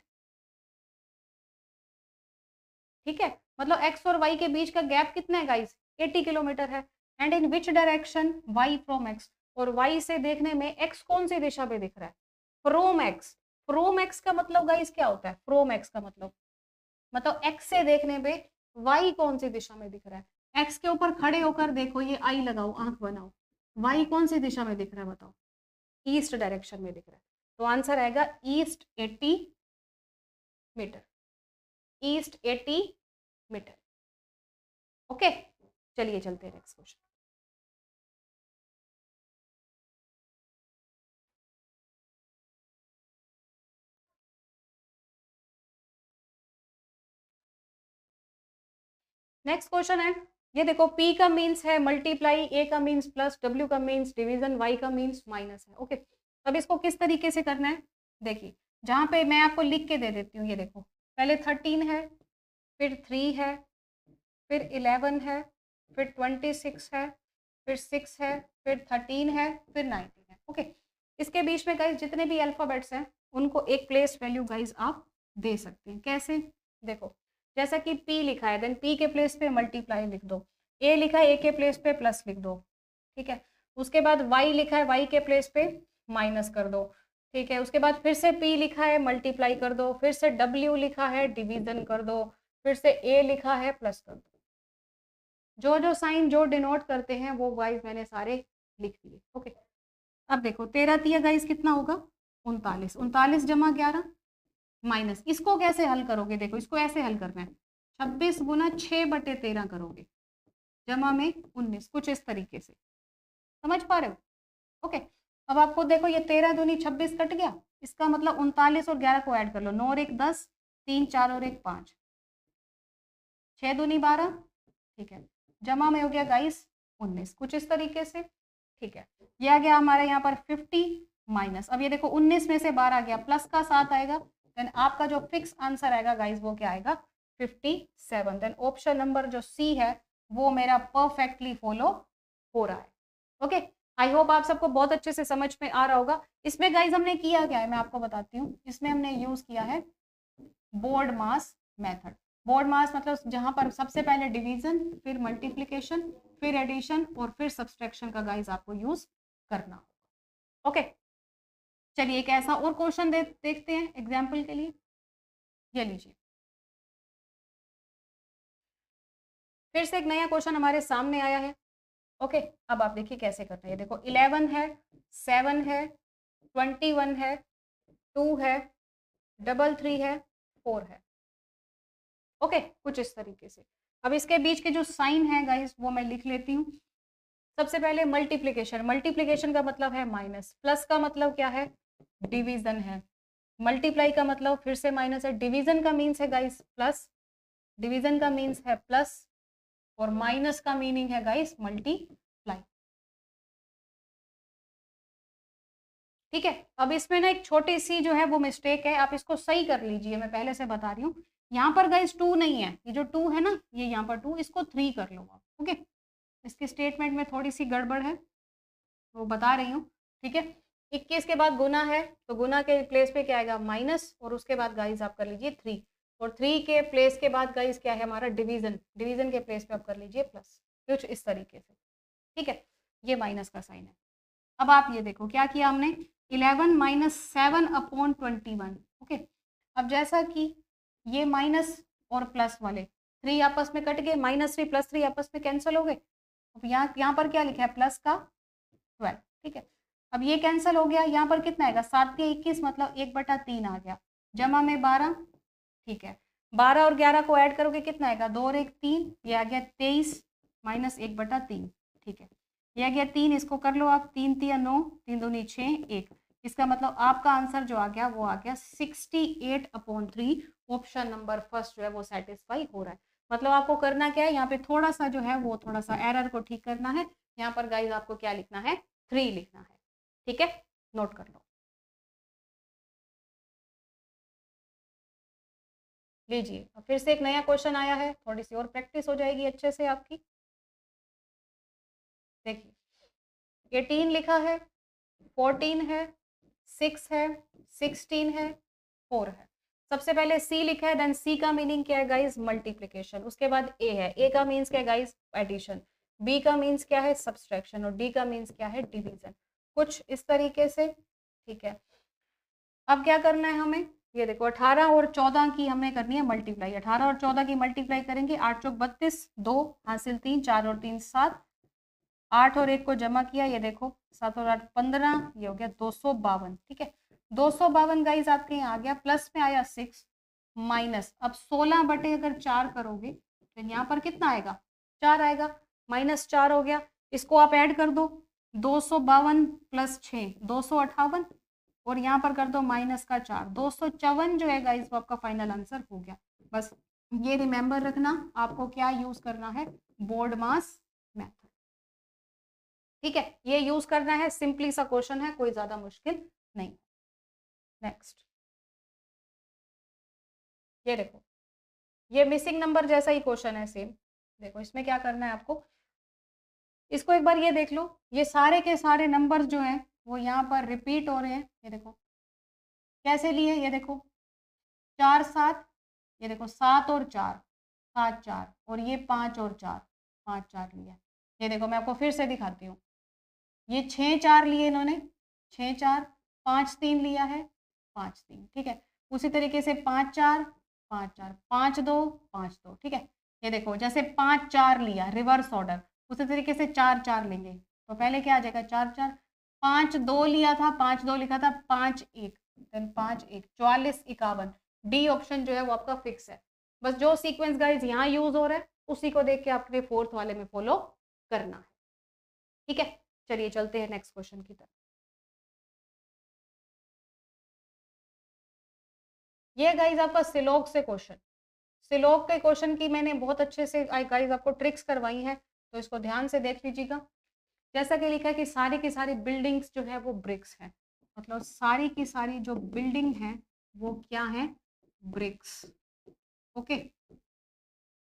ठीक है। मतलब एक्स और वाई के बीच का गैप कितना है गाइस, 80 किलोमीटर है। And in which direction Y from X, और वाई से देखने में एक्स कौन सी दिशा में दिख रहा है, फ्रोम एक्स। फ्रोम एक्स का मतलब गाइस क्या होता है, फ्रोम एक्स का मतलब एक्स से देखने पे वाई कौन सी दिशा में दिख रहा है, एक्स के ऊपर खड़े होकर देखो, ये आई लगाओ, आंख बनाओ, वाई कौन सी दिशा में दिख रहा है बताओ, ईस्ट डायरेक्शन में दिख रहा है, तो आंसर आएगा east 80 metre, east 80 metre, okay. चलिए चलते हैं नेक्स्ट क्वेश्चन। नेक्स्ट क्वेश्चन है, ये देखो P का मीन्स है मल्टीप्लाई, A का मीन्स प्लस, W का मीन्स डिवीजन, Y का मीन्स माइनस है, ओके। अब इसको किस तरीके से करना है, देखिए जहाँ पे मैं आपको लिख के दे देती हूँ, ये देखो पहले 13 है, फिर 3 है, फिर 11 है, फिर 26 है, फिर 6 है, फिर 13 है, फिर 19 है, ओके। इसके बीच में गाइज जितने भी अल्फाबेट्स हैं उनको एक प्लेस वैल्यू गाइज आप दे सकते हैं, कैसे, देखो जैसा कि P लिखा है देन P के प्लेस पे मल्टीप्लाई लिख दो, A लिखा है A के प्लेस पे प्लस लिख दो, ठीक है। उसके बाद Y लिखा है Y के प्लेस पे माइनस कर दो, ठीक है। उसके बाद फिर से P लिखा है मल्टीप्लाई कर दो, फिर से W लिखा है डिवीजन कर दो, फिर से A लिखा है प्लस कर दो, जो जो साइन जो डिनोट करते हैं वो गाइस मैंने सारे लिख दिए, ओके। अब देखो 13 तिया गाइस कितना होगा, 39, 39 जमा 11 माइनस, इसको कैसे हल करोगे, देखो इसको ऐसे हल करना है, 26 गुना 6/13 करोगे, जमा में 19, कुछ इस तरीके से, समझ पा रहे हो, ओके। अब आपको देखो ये 13 दूनी 26 कट गया, इसका मतलब 39 और 11 को ऐड कर लो, 9 और 1 10, 3 4 और 1 5, 6 दूनी 12, ठीक है, जमा में हो गया गाइस 19, कुछ इस तरीके से, ठीक है, ये आ गया हमारे यहाँ पर 50 माइनस, अब ये देखो 19 में से 12 गया, प्लस का 7 आएगा, देन आपका जो फिक्स आंसर आएगा गाइज वो क्या आएगा 57। देन ऑप्शन नंबर जो सी है वो मेरा परफेक्टली फॉलो हो रहा है। ओके, आई होप आप सबको बहुत अच्छे से समझ में आ रहा होगा। इसमें गाइज हमने किया क्या है मैं आपको बताती हूँ, इसमें हमने यूज किया है बोर्ड मास मेथड। बोर्ड मास मतलब जहां पर सबसे पहले डिवीजन, फिर मल्टीप्लिकेशन, फिर एडिशन और फिर सब्सट्रैक्शन का गाइज आपको यूज करना होगा। ओके, चलिए एक ऐसा और क्वेश्चन देखते हैं एग्जाम्पल के लिए। ये लीजिए, फिर से एक नया क्वेश्चन हमारे सामने आया है। ओके, अब आप देखिए कैसे करना है। देखो 11 है, 7 है, 21 है, 2 है, 3 है, 4 है। ओके, कुछ इस तरीके से। अब इसके बीच के जो साइन है गाइस वो मैं लिख लेती हूँ। सबसे पहले मल्टीप्लिकेशन, मल्टीप्लिकेशन का मतलब है माइनस, प्लस का मतलब क्या है डिवीजन है, मल्टीप्लाई का मतलब फिर से माइनस है, डिवीजन का मीन्स है गाइस प्लस, डिवीजन का मीन्स है प्लस, और माइनस का मीनिंग है गाइस मल्टीप्लाई। ठीक है, अब इसमें ना एक छोटी सी जो है वो मिस्टेक है, आप इसको सही कर लीजिए, मैं पहले से बता रही हूँ। यहाँ पर गाइस 2 नहीं है, ये जो 2 है ना, ये यहाँ पर 2, इसको 3 कर लो आप। ओके, इसके स्टेटमेंट में थोड़ी सी गड़बड़ है, वो बता रही हूँ। ठीक है, 21 के बाद गुना है तो गुना के प्लेस पे क्या आएगा माइनस, और उसके बाद गाइस आप कर लीजिए 3, और 3 के प्लेस के बाद गाइस क्या है हमारा डिवीजन, डिवीजन के प्लेस पे आप कर लीजिए प्लस, कुछ इस तरीके से। ठीक है, ये माइनस का साइन है। अब आप ये देखो क्या किया हमने, 11 माइनस 7/21। ओके, अब जैसा कि ये माइनस और प्लस वाले 3 आपस में कट गए, -3 +3 आपस में कैंसिल हो गए। अब यहाँ पर क्या लिखा है प्लस का 12। ठीक है, अब ये कैंसिल हो गया, यहाँ पर कितना आएगा 7 या 21 मतलब 1/3 आ गया, जमा में 12। ठीक है, 12 और 11 को ऐड करोगे कितना आएगा 2 और 1 3, ये आ गया 23 माइनस 1/3। ठीक है, ये आ गया 3, इसको कर लो आप, 3 3 9, 3 दूनी 6, 1, इसका मतलब आपका आंसर जो आ गया वो आ गया 68/3। ऑप्शन नंबर फर्स्ट जो है वो सेटिस्फाई हो रहा है। मतलब आपको करना क्या है, यहाँ पे थोड़ा सा जो है वो थोड़ा सा एरर को ठीक करना है। यहाँ पर गाइज आपको क्या लिखना है 3 लिखना है। ठीक है, नोट कर लो। लीजिए, अब फिर से एक नया क्वेश्चन आया है, थोड़ी सी और प्रैक्टिस हो जाएगी अच्छे से आपकी। देखिए 18 लिखा है, 14 है, 6 है, 16 है, 4 है। सबसे पहले सी लिखा है, देन सी का मीनिंग क्या है गाइस मल्टीप्लिकेशन, उसके बाद ए है, ए का मीन्स क्या है गाइस एडिशन, बी का मीन्स क्या है सब्सट्रैक्शन, और डी का मीन्स क्या है डिवीजन, कुछ इस तरीके से। ठीक है, अब क्या करना है हमें, ये देखो 18 और 14 की हमें करनी है मल्टीप्लाई, 18 और 14 की मल्टीप्लाई करेंगे, 8 चौक 32, 2 हासिल 3, 4 और 3 7, 8 और 1 को जमा किया, ये देखो 7 और 8 15, ये हो गया 252। ठीक है, 252 गाइज आपके यहाँ आ गया, प्लस में आया 6 माइनस, अब 16 बटे अगर 4 करोगे तो यहाँ पर कितना आएगा 4 आएगा, -4 हो गया, इसको आप ऐड कर दो, 252 प्लस 6 258, और यहाँ पर कर दो माइनस का 4, 254 जो है गाइज वो आपका फाइनल आंसर हो गया। बस ये रिमेंबर रखना, आपको क्या यूज करना है बोर्ड मास मेथड। ठीक है, ये यूज करना है, सिंपली सा क्वेश्चन है, कोई ज्यादा मुश्किल नहीं। नेक्स्ट, ये देखो, ये मिसिंग नंबर जैसा ही क्वेश्चन है सेम। देखो इसमें क्या करना है आपको, इसको एक बार ये देख लो, ये सारे के सारे नंबर जो हैं वो यहाँ पर रिपीट हो रहे हैं। ये देखो कैसे लिए, ये देखो 4 7, ये देखो 7 और 4 7 4, और ये 5 और 4 5 4 लिया। ये देखो मैं आपको फिर से दिखाती हूँ, ये 6 4 लिए इन्होंने, 6 4, 5 3 लिया है, 5 3। ठीक है, उसी तरीके से 5 4 5 4, 5 2 5 2। ठीक है, ये देखो जैसे 5 4 लिया रिवर्स ऑर्डर, उसी तरीके से 4 4 लेंगे, तो पहले क्या आ जाएगा 4 4, 5 2 लिया था, 5 2 लिखा था, 5 1, देन 5 1 44 51। डी ऑप्शन जो है वो आपका फिक्स है। बस जो सीक्वेंस गाइज यहाँ यूज हो रहा है उसी को देख के आपने फोर्थ वाले में फॉलो करना है। ठीक है, चलिए चलते हैं नेक्स्ट क्वेश्चन की तरफ। ये गाइज आपका सिलोग से क्वेश्चन, सिलोग के क्वेश्चन की मैंने बहुत अच्छे से गाइज आपको ट्रिक्स करवाई हैं, तो इसको ध्यान से देख लीजिएगा। जैसा कि लिखा है कि सारी की सारी बिल्डिंग्स जो है वो ब्रिक्स हैं, मतलब सारी की सारी जो बिल्डिंग है वो क्या है, ब्रिक्स। ओके,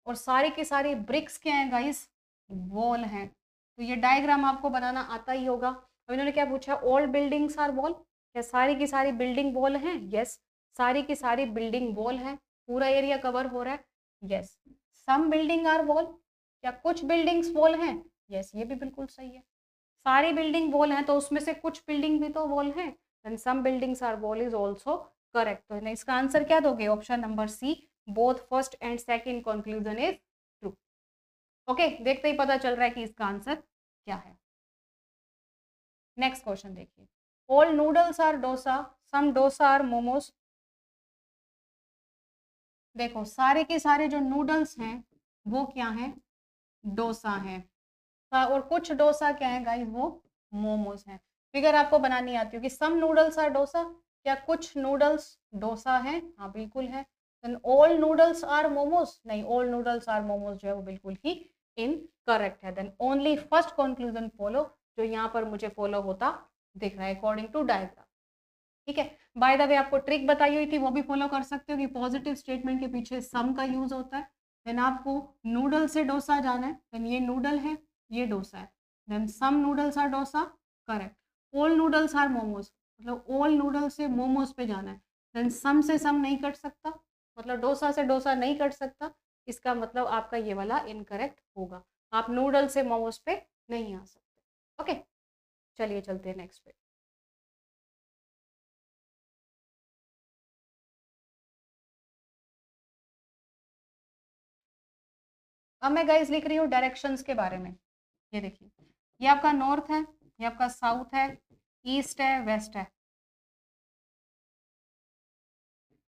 और सारी की सारी ब्रिक्स क्या है गाइस, वॉल हैं। तो ये डायग्राम आपको बनाना आता ही होगा। अब इन्होंने क्या पूछा, ऑल बिल्डिंग्स आर वॉल, क्या सारी की सारी बिल्डिंग वॉल हैं? यस, सारी की सारी बिल्डिंग वॉल है, पूरा एरिया कवर हो रहा है। Yes, some building are wall, क्या कुछ बिल्डिंग्स वॉल हैं? यस, ये भी बिल्कुल सही है। सारी बिल्डिंग वॉल हैं तो उसमें से कुछ बिल्डिंग भी तो वॉल हैं, then some buildings are wall is also correct. तो इसका आंसर क्या दोगे, option number C, both first and second conclusion is true. Okay, देखते ही पता चल रहा है कि इसका आंसर क्या है। नेक्स्ट क्वेश्चन देखिए, all noodles are dosa, some dosa are momos. देखो सारे के सारे जो नूडल्स हैं वो क्या है, डोसा है, और कुछ डोसा क्या है गाइस, वो मोमोज है। फिगर आपको बनानी आती होगी, सम नूडल्स आर डोसा, क्या कुछ नूडल्स डोसा है? हाँ बिल्कुल है। Then all noodles are momos, नहीं, ऑल नूडल्स आर मोमोज जो है वो बिल्कुल ही इनकरेक्ट है। Then only first conclusion follow, जो यहाँ पर मुझे फॉलो होता दिख रहा है अकॉर्डिंग टू डायग्राम। ठीक है, बाय द वे आपको ट्रिक बताई हुई थी, वो भी फॉलो कर सकते हो कि पॉजिटिव स्टेटमेंट के पीछे सम का यूज होता है। देन आपको नूडल से डोसा जाना है, देन ये नूडल है, ये डोसा है, then some noodles are dosa, correct. All noodles are momos, मतलब ऑल नूडल से मोमोज पे जाना है, देन सम से सम नहीं कट सकता, मतलब डोसा से डोसा नहीं कट सकता, इसका मतलब आपका ये वाला इनकरेक्ट होगा, आप नूडल से मोमोज पे नहीं आ सकते। ओके, चलिए चलते हैं नेक्स्ट पे। अब मैं गाइस लिख रही हूँ डायरेक्शंस के बारे में। ये देखिए, ये आपका नॉर्थ है, ये आपका साउथ है, ईस्ट है, वेस्ट है।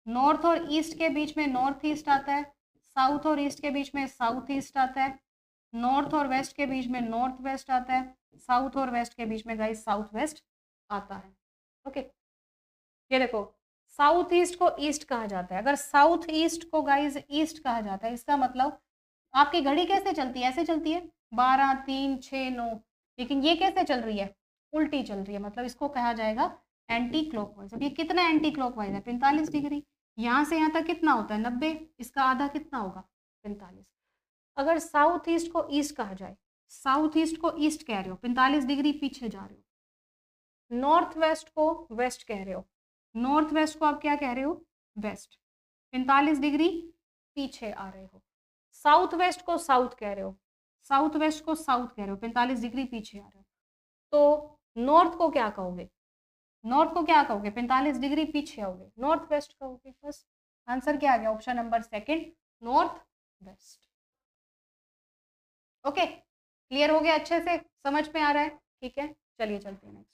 नॉर्थ और ईस्ट के बीच में नॉर्थ ईस्ट आता है, साउथ और ईस्ट के बीच में साउथ ईस्ट आता है, नॉर्थ और वेस्ट के बीच में नॉर्थ वेस्ट आता है, साउथ और वेस्ट के बीच में गाइस साउथ वेस्ट आता है। ओके, ये देखो, साउथ ईस्ट को ईस्ट कहा जाता है, अगर साउथ ईस्ट को गाइस ईस्ट कहा जाता है, इसका मतलब आपकी घड़ी कैसे चलती है, ऐसे चलती है 12 3 6 9, लेकिन ये कैसे चल रही है, उल्टी चल रही है, मतलब इसको कहा जाएगा एंटी क्लॉकवाइज। अब ये कितना एंटी क्लॉकवाइज है, 45 डिग्री। यहाँ से यहाँ तक कितना होता है 90, इसका आधा कितना होगा 45। अगर साउथ ईस्ट को ईस्ट कहा जाए, साउथ ईस्ट को ईस्ट कह रहे हो, 45 डिग्री पीछे जा रहे हो। नॉर्थ वेस्ट को वेस्ट कह रहे हो, नॉर्थ वेस्ट को आप क्या कह रहे हो, वेस्ट, 45 डिग्री पीछे आ रहे हो। साउथ वेस्ट को साउथ कह रहे हो, साउथ वेस्ट को साउथ कह रहे हो, 45 डिग्री पीछे आ रहे हो। तो नॉर्थ को क्या कहोगे, नॉर्थ को क्या कहोगे, 45 डिग्री पीछे आओगे, नॉर्थ वेस्ट कहोगे। बस आंसर क्या आ गया, option number second, north west. Okay, clear हो गया, अच्छे से समझ में आ रहा है? ठीक है, चलिए चलते हैं next.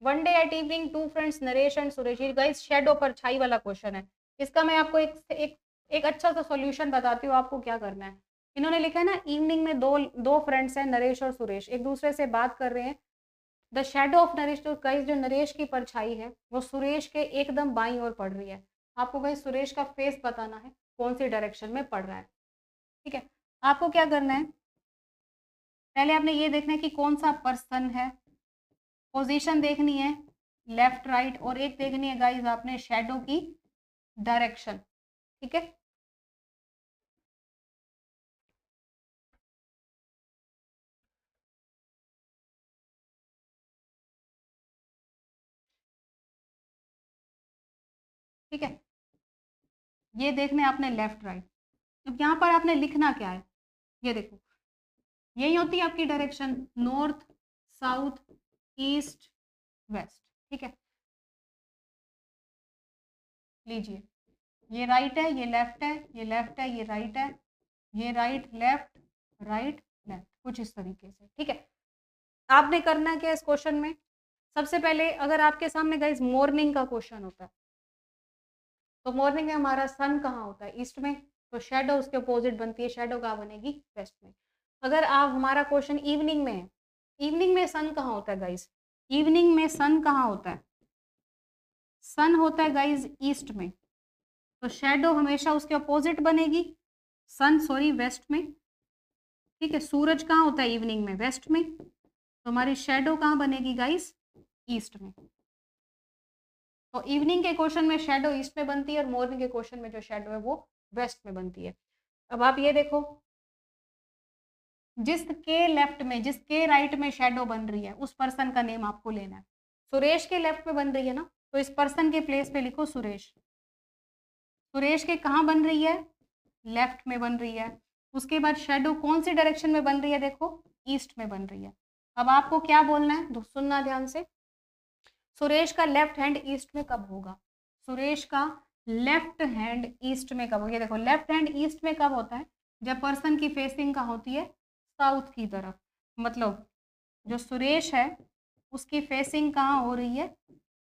One day at evening two friends Naresh and Suresh, guys shadow परछाई वाला क्वेश्चन है। इसका मैं आपको एक अच्छा सा सॉल्यूशन बताती हूँ, आपको क्या करना है। इन्होंने लिखा है ना, इवनिंग में दो दो फ्रेंड्स हैं, नरेश और सुरेश, एक दूसरे से बात कर रहे हैं। द शेडो ऑफ नरेश, तो गाइस जो नरेश की परछाई है वो सुरेश के एकदम बाईं ओर पड़ रही है। आपको गाइस सुरेश का फेस बताना है, कौन सी डायरेक्शन में पड़ रहा है। ठीक है, आपको क्या करना है, पहले आपने ये देखना है कि कौन सा पर्सन है, पोजीशन देखनी है लेफ्ट राइट, और एक देखनी है गाइस आपने शेडो की डायरेक्शन। ठीक है, ठीक है, ये देखने आपने लेफ्ट राइट। तो यहाँ पर आपने लिखना क्या है, ये देखो, यही होती है आपकी direction, north south east waste. ठीक है, लीजिए, ये राइट है, ये लेफ्ट है, ये लेफ्ट है, ये राइट है, ये राइट लेफ्ट राइट लेफ्ट, कुछ इस तरीके से। ठीक है, आपने करना क्या इस क्वेश्चन में, सबसे पहले अगर आपके सामने गाइस मॉर्निंग का क्वेश्चन होता है, तो मॉर्निंग में हमारा सन कहाँ होता है, ईस्ट में, तो शेडो उसके अपोजिट बनती है, शेडो कहाँ बनेगी, वेस्ट में। अगर आप, हमारा क्वेश्चन इवनिंग में है, इवनिंग में सन कहाँ होता है गाइस, इवनिंग में सन कहाँ होता है, सन होता है गाइस ईस्ट में, तो शेडो हमेशा उसके अपोजिट बनेगी, सन सॉरी वेस्ट में, ठीक है, सूरज कहाँ होता है इवनिंग में, वेस्ट में, तो हमारी शेडो कहाँ बनेगी गाइस, ईस्ट में। तो इवनिंग के क्वेश्चन में शेडो ईस्ट में बनती है और मॉर्निंग के क्वेश्चन में जो शेडो है वो वेस्ट में बनती है। अब आप ये देखो, जिसके लेफ्ट में, जिसके राइट में शेडो बन रही है उस पर्सन का नेम आपको लेना है। सुरेश के लेफ्ट में बन रही है ना, तो इस पर्सन के प्लेस पे लिखो सुरेश। सुरेश के कहाँ बन रही है, लेफ्ट में बन रही है। उसके बाद शेडो कौन सी डायरेक्शन में बन रही है, देखो ईस्ट में बन रही है। अब आपको क्या बोलना है, तो सुनना ध्यान से, सुरेश का लेफ्ट हैंड ईस्ट में कब होगा, सुरेश का लेफ्ट हैंड ईस्ट में कब होगा। ये देखो लेफ्ट हैंड ईस्ट में कब होता है, जब पर्सन की फेसिंग कहाँ होती है, साउथ की तरफ। मतलब जो सुरेश है उसकी फेसिंग कहाँ हो रही है,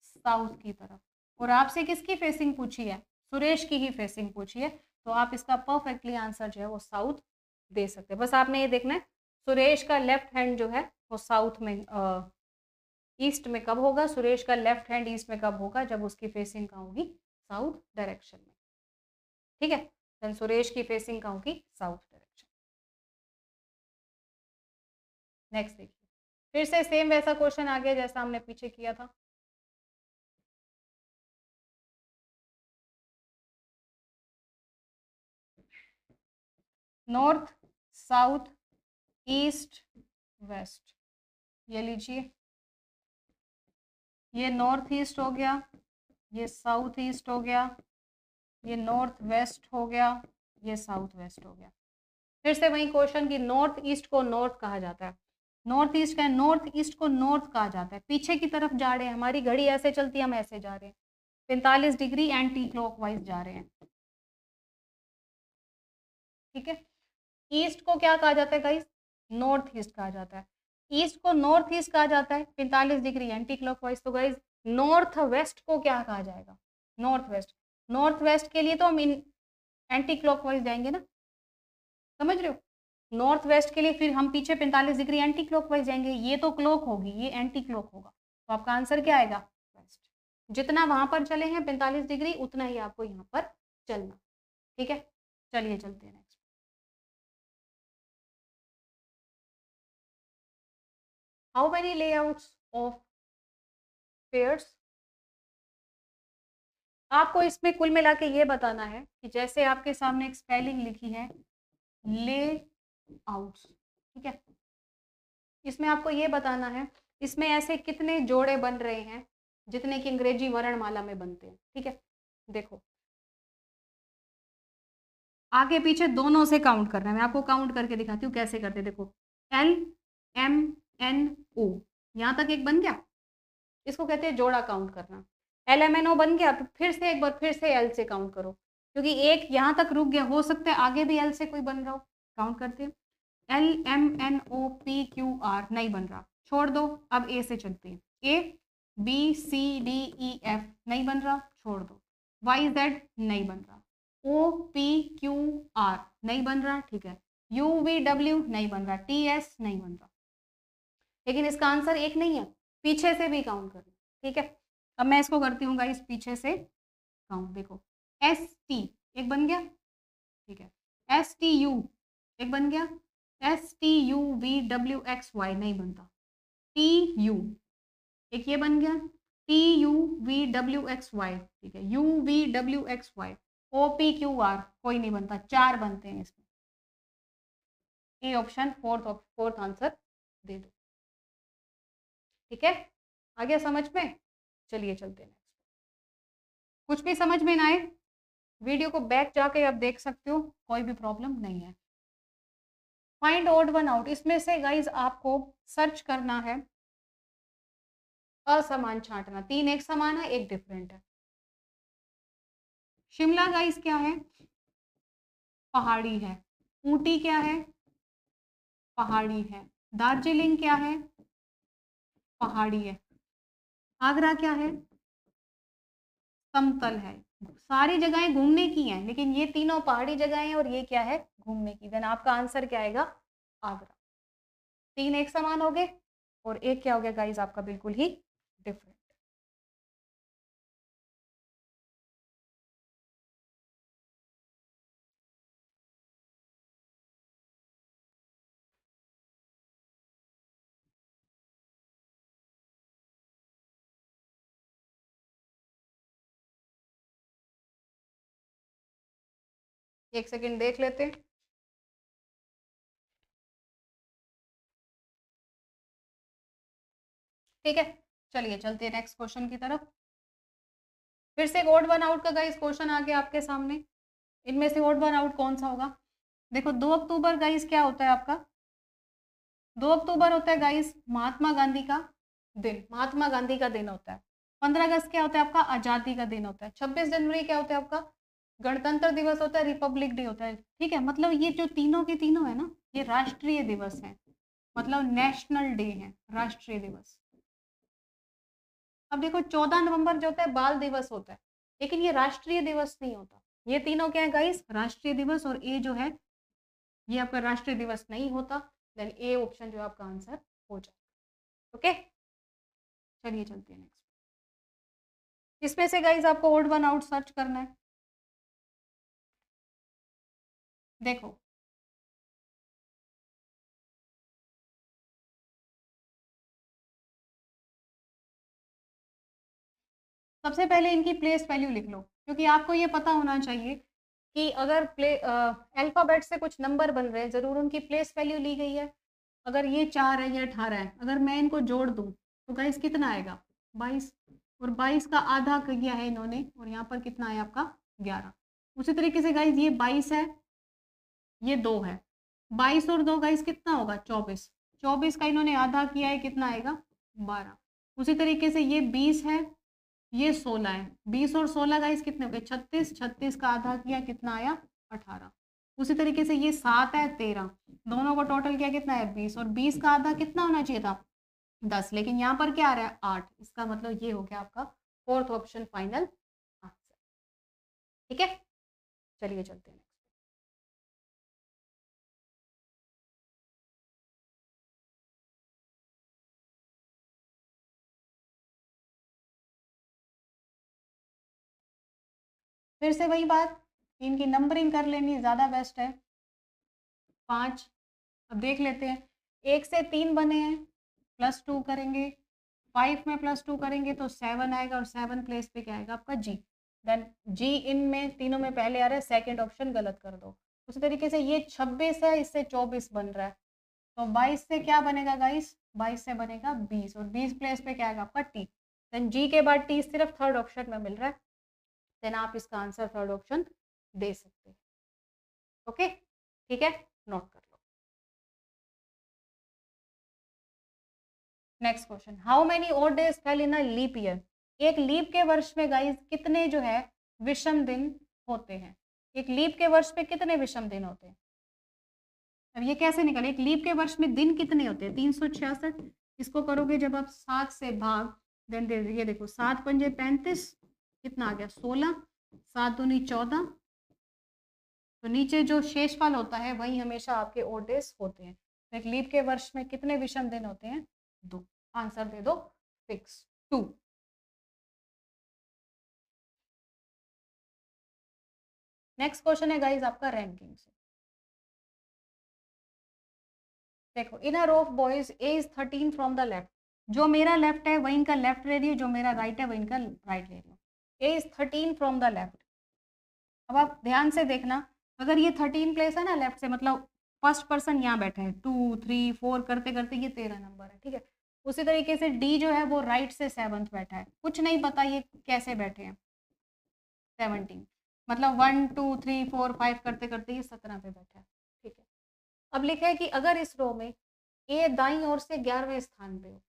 साउथ की तरफ। और आपसे किसकी फेसिंग पूछी है, सुरेश की ही फेसिंग पूछी है, तो आप इसका परफेक्टली आंसर जो है वो साउथ दे सकते हैं। बस आपने ये देखना है सुरेश का लेफ्ट हैंड जो है वो साउथ में ईस्ट में कब होगा, सुरेश का लेफ्ट हैंड ईस्ट में कब होगा, जब उसकी फेसिंग कहाँ होगी, साउथ डायरेक्शन में। ठीक है, देन सुरेश की फेसिंग कहाँ होगी, साउथ डायरेक्शन। नेक्स्ट देखिए, फिर से सेम वैसा क्वेश्चन आ गया जैसा हमने पीछे किया था। नॉर्थ, साउथ, ईस्ट, वेस्ट, ये लीजिए, ये नॉर्थ ईस्ट हो गया, ये साउथ ईस्ट हो गया, ये नॉर्थ वेस्ट हो गया, ये साउथ वेस्ट हो गया। फिर से वही क्वेश्चन कि नॉर्थ ईस्ट को नॉर्थ कहा जाता है, नॉर्थ ईस्ट का, नॉर्थ ईस्ट को नॉर्थ कहा जाता है, पीछे की तरफ जा रहे हैं, हमारी घड़ी ऐसे चलती है, हम ऐसे जा रहे हैं, 45 डिग्री एंटी क्लॉकवाइज जा रहे हैं। ठीक है, ईस्ट को क्या कहा जाता है गाइस, नॉर्थ ईस्ट कहा जाता है। ईस्ट को नॉर्थ ईस्ट कहा जाता है 45 डिग्री एंटी क्लॉकवाइज, तो गाइस नॉर्थ वेस्ट को क्या कहा जाएगा, नॉर्थ वेस्ट। नॉर्थ वेस्ट के लिए तो हम एंटी क्लॉकवाइज जाएंगे ना, समझ रहे हो, नॉर्थ वेस्ट के लिए फिर हम पीछे 45 डिग्री एंटी क्लॉकवाइज जाएंगे, ये तो क्लॉक होगी, ये एंटी क्लॉक होगा, तो आपका आंसर क्या आएगा, वेस्ट। जितना वहां पर चले हैं 45 डिग्री उतना ही आपको यहाँ पर चलना। ठीक है, चलिए चलते हैं next. How many layouts of pairs, आपको इसमें कुल मिला के ये बताना है कि जैसे आपके सामने एक स्पेलिंग लिखी है ले आउट्स, ठीक है, इसमें आपको ये बताना है इसमें ऐसे कितने जोड़े बन रहे हैं जितने की अंग्रेजी वर्णमाला में बनते हैं। ठीक है, देखो आगे पीछे दोनों से काउंट करना है, मैं आपको काउंट करके दिखाती हूँ कैसे करते हैं। देखो एल एम एन ओ, यहाँ तक एक बन गया, इसको कहते हैं जोड़ा काउंट करना। एल एम एन ओ बन गया, तो फिर से एक बार फिर से एल से काउंट करो, क्योंकि एक यहाँ तक रुक गया, हो सकता है आगे भी एल से कोई बन रहा हो। काउंट करते हैं, L M N O P Q R नहीं बन रहा, छोड़ दो। अब ए से चलते हैं, A B C D E F नहीं बन रहा, छोड़ दो। वाई जेड नहीं बन रहा, ओ पी क्यू आर नहीं बन रहा, ठीक है, यू वी डब्ल्यू नहीं बन रहा, टी एस नहीं बन रहा। लेकिन इसका आंसर एक नहीं है, पीछे से भी काउंट करना। ठीक है, अब मैं इसको करती हूँ गाइस पीछे से काउंट। देखो एस टी एक बन गया, ठीक है, एस टी यू एक बन गया, S T U V W X Y नहीं बनता, टी यू एक ये बन गया, T U V W X Y, ठीक है, U V W X Y, O P Q R कोई नहीं बनता, चार बनते हैं इसमें। ए ऑप्शन फोर्थ आंसर दे दो। ठीक है, आ गया समझ में, चलिए चलते हैं नेक्स्ट। कुछ भी समझ में ना आए वीडियो को बैक जाके आप देख सकते हो, कोई भी प्रॉब्लम नहीं है। फाइंड ऑड वन आउट, इसमें से गाइज आपको सर्च करना है असमान छांटना, तीन एक समान है एक डिफरेंट है। शिमला गाइज क्या है, पहाड़ी है। ऊटी क्या है, पहाड़ी है। दार्जिलिंग क्या है, पहाड़ी है। आगरा क्या है, समतल है। सारी जगहें घूमने की हैं, लेकिन ये तीनों पहाड़ी जगहें हैं और ये क्या है, घूमने की। देन आपका आंसर क्या आएगा, आगरा। तीन एक समान हो गए और एक क्या हो गया गाइज आपका बिल्कुल ही डिफरेंट। एक सेकेंड देख लेते हैं। ठीक है, चलिए चलते हैं नेक्स्ट क्वेश्चन की तरफ। फिर से एक ओड वन आउट का गाइस क्वेश्चन आ गया आपके सामने। इनमें से ओड वन आउट कौन सा होगा? देखो 2 अक्टूबर गाइस क्या होता है आपका? 2 अक्टूबर होता है गाइस महात्मा गांधी का दिन, महात्मा गांधी का दिन होता है। 15 अगस्त क्या होता है आपका? आजादी का दिन होता है। 26 जनवरी क्या होता है आपका? गणतंत्र दिवस होता है, रिपब्लिक डे होता है। ठीक है, मतलब ये जो तीनों के तीनों है ना, ये राष्ट्रीय दिवस है, मतलब नेशनल डे है, राष्ट्रीय दिवस। अब देखो 14 नवंबर जो होता है बाल दिवस होता है, लेकिन ये राष्ट्रीय दिवस नहीं होता। ये तीनों क्या है गाइस? राष्ट्रीय दिवस, और ए जो है ये आपका राष्ट्रीय दिवस नहीं होता। देन ए ऑप्शन जो है आपका आंसर हो जाएगा। ओके, चलिए चलते हैं नेक्स्ट। इसमें से गाइस आपको ओड वन आउट सर्च करना है। देखो सबसे पहले इनकी प्लेस वैल्यू लिख लो, क्योंकि आपको ये पता होना चाहिए कि अगर अल्फाबेट से कुछ नंबर बन रहे हैं, जरूर उनकी प्लेस वैल्यू ली गई है। अगर ये 4 है, ये 18 है, अगर मैं इनको जोड़ दूं तो गाइस कितना आएगा? 22, और 22 का आधा किया है इन्होंने, और यहाँ पर कितना है आपका? 11। उसी तरीके से गाइस ये 22 है, ये 2 है, 22 और 2 गाइस कितना होगा? 24। 24 का इन्होंने आधा किया है, कितना आएगा? 12। उसी तरीके से ये 20 है, ये 16 है, 20 और 16 गाइस कितने हो गए? 36। 36 का आधा किया, कितना आया? 18। उसी तरीके से ये 7 है, 13, दोनों को टोटल किया कितना है? 20, और 20 का आधा कितना होना चाहिए था? 10, लेकिन यहाँ पर क्या आ रहा है? 8। इसका मतलब ये हो गया आपका फोर्थ ऑप्शन फाइनल आंसर। ठीक है, चलिए चलते हैं। फिर से वही बात, इनकी नंबरिंग कर लेनी ज़्यादा बेस्ट है। 5, अब देख लेते हैं। 1 से 3 बने हैं, +2 करेंगे, 5 में +2 करेंगे तो 7 आएगा, और 7 प्लेस पे क्या आएगा आपका? जी। देन जी इनमें तीनों में पहले आ रहा है, सेकंड ऑप्शन गलत कर दो। उसी तरीके से ये 26 है, इससे 24 बन रहा है, तो 22 से क्या बनेगा गाइस? 22 से बनेगा 20, और 20 प्लेस पे क्या आएगा आपका? टी। देन जी के बाद टी सिर्फ थर्ड ऑप्शन में मिल रहा है, देन आप इसका आंसर थर्ड ऑप्शन दे सकते हैं। ओके, ठीक है, नोट कर लो। Next question, how many odd days fall in a leap year? एक लीप के वर्ष में गाइस कितने जो है विषम दिन होते हैं? एक लीप के वर्ष में कितने विषम दिन होते हैं? अब ये कैसे निकले? एक लीप के वर्ष में दिन कितने होते हैं? 366। इसको करोगे जब आप 7 से भाग, देन ये देखो 7 पंजे 35, कितना आ गया? 16, 7 दूनी 14, तो नीचे जो शेषफल होता है वही हमेशा आपके ओड डेज होते हैं। तो एक लीप के वर्ष में कितने विषम दिन होते हैं? 2। आंसर दे दो फिक्स, 2। नेक्स्ट क्वेश्चन है गाइस आपका रैंकिंग से। देखो in a row of boys A is 13 from the left, जो मेरा लेफ्ट है वही इनका लेफ्ट ले रही है, जो मेरा राइट है वही इनका राइट ले रही है। ए इज 13 फ्रॉम द लेफ्ट। अब आप ध्यान से देखना, अगर ये 13 प्लेस है ना लेफ्ट से, मतलब फर्स्ट पर्सन यहाँ बैठे हैं, 2 3 4 करते करते ये 13 नंबर है। ठीक है, उसी तरीके से डी जो है वो राइट से 7th बैठा है, कुछ नहीं पता ये कैसे बैठे हैं। 17, मतलब 1 2 3 4 5 करते करते ये 17 पे बैठा है। ठीक है, अब लिखा है कि अगर इस रो में ए दाईं ओर से 11वें स्थान पे हो।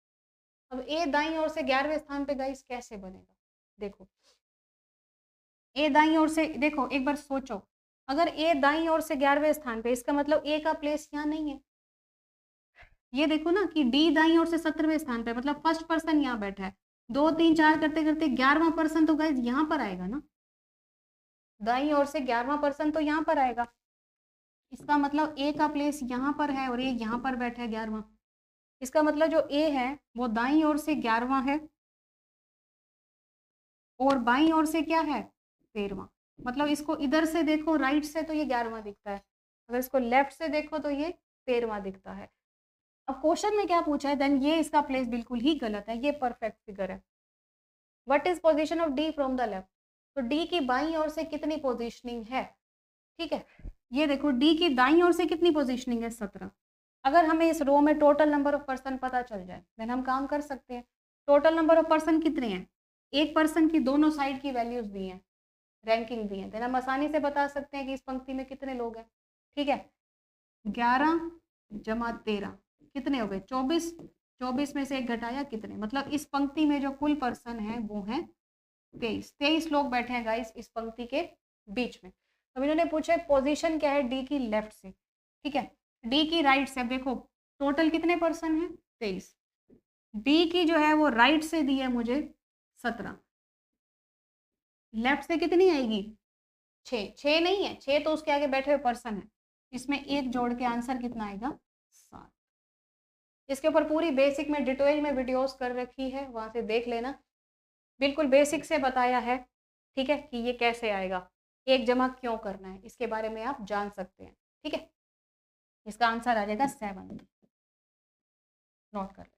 अब ए दाईं ओर से 11वें स्थान पे गाइस कैसे बनेगा? देखो ए दाईं ओर से, देखो एक बार सोचो, अगर ए दाईं ओर से 11वें स्थान पे, इसका मतलब ए का प्लेस यहाँ नहीं है। ये देखो ना कि डी दाईं ओर से 17वें स्थान पे, मतलब फर्स्ट पर्सन यहाँ बैठा है, 2 3 4 करते करते 11वां पर्सन तो गाइस यहाँ पर आएगा ना, दाईं ओर से 11वां पर्सन तो यहाँ पर आएगा। इसका मतलब ए का प्लेस यहाँ पर है, और ये यहाँ पर बैठा है 11वां। इसका मतलब जो ए है वो दाईं ओर से 11वां है, और बाईं ओर से क्या है? 13वां। मतलब इसको इधर से देखो राइट से तो ये 11वां दिखता है, अगर इसको लेफ्ट से देखो तो ये 13वां दिखता है। अब क्वेश्चन में क्या पूछा है? देन ये इसका प्लेस बिल्कुल ही गलत है, ये परफेक्ट फिगर है। What is position of D from the left? तो डी की बाईं ओर से कितनी पोजीशनिंग है? ठीक है, ये देखो डी की दाईं ओर से कितनी पोजीशनिंग है 17। अगर हमें इस रो में टोटल नंबर ऑफ पर्सन पता चल जाए देन हम काम कर सकते हैं। टोटल नंबर ऑफ पर्सन कितने हैं, एक पर्सन की दोनों साइड की वैल्यूज दी हैं, रैंकिंग दी है, देन हम आसानी से बता सकते हैं कि इस पंक्ति में कितने लोग हैं। ठीक है, 11 जमा 13 कितने हो गए 24। 24 में से एक घटाया कितने, मतलब इस पंक्ति में जो कुल पर्सन है वो है 23। 23 लोग बैठे हैं गाइस इस पंक्ति के बीच में। तो इन्होंने पूछा पोजीशन क्या है डी की लेफ्ट से, ठीक है, डी की राइट से। अब देखो टोटल कितने पर्सन हैं 23, डी की जो है वो राइट से दी है मुझे 17, लेफ्ट से कितनी आएगी 6। 6 नहीं है, 6 तो उसके आगे बैठे हुए पर्सन है, इसमें एक जोड़ के आंसर कितना आएगा 7। इसके ऊपर पूरी बेसिक में डिटेल में वीडियोस कर रखी है, वहां से देख लेना, बिल्कुल बेसिक से बताया है। ठीक है, कि ये कैसे आएगा, एक जमा क्यों करना है, इसके बारे में आप जान सकते हैं। ठीक है, इसका आंसर आ जाएगा 7, नोट कर लें।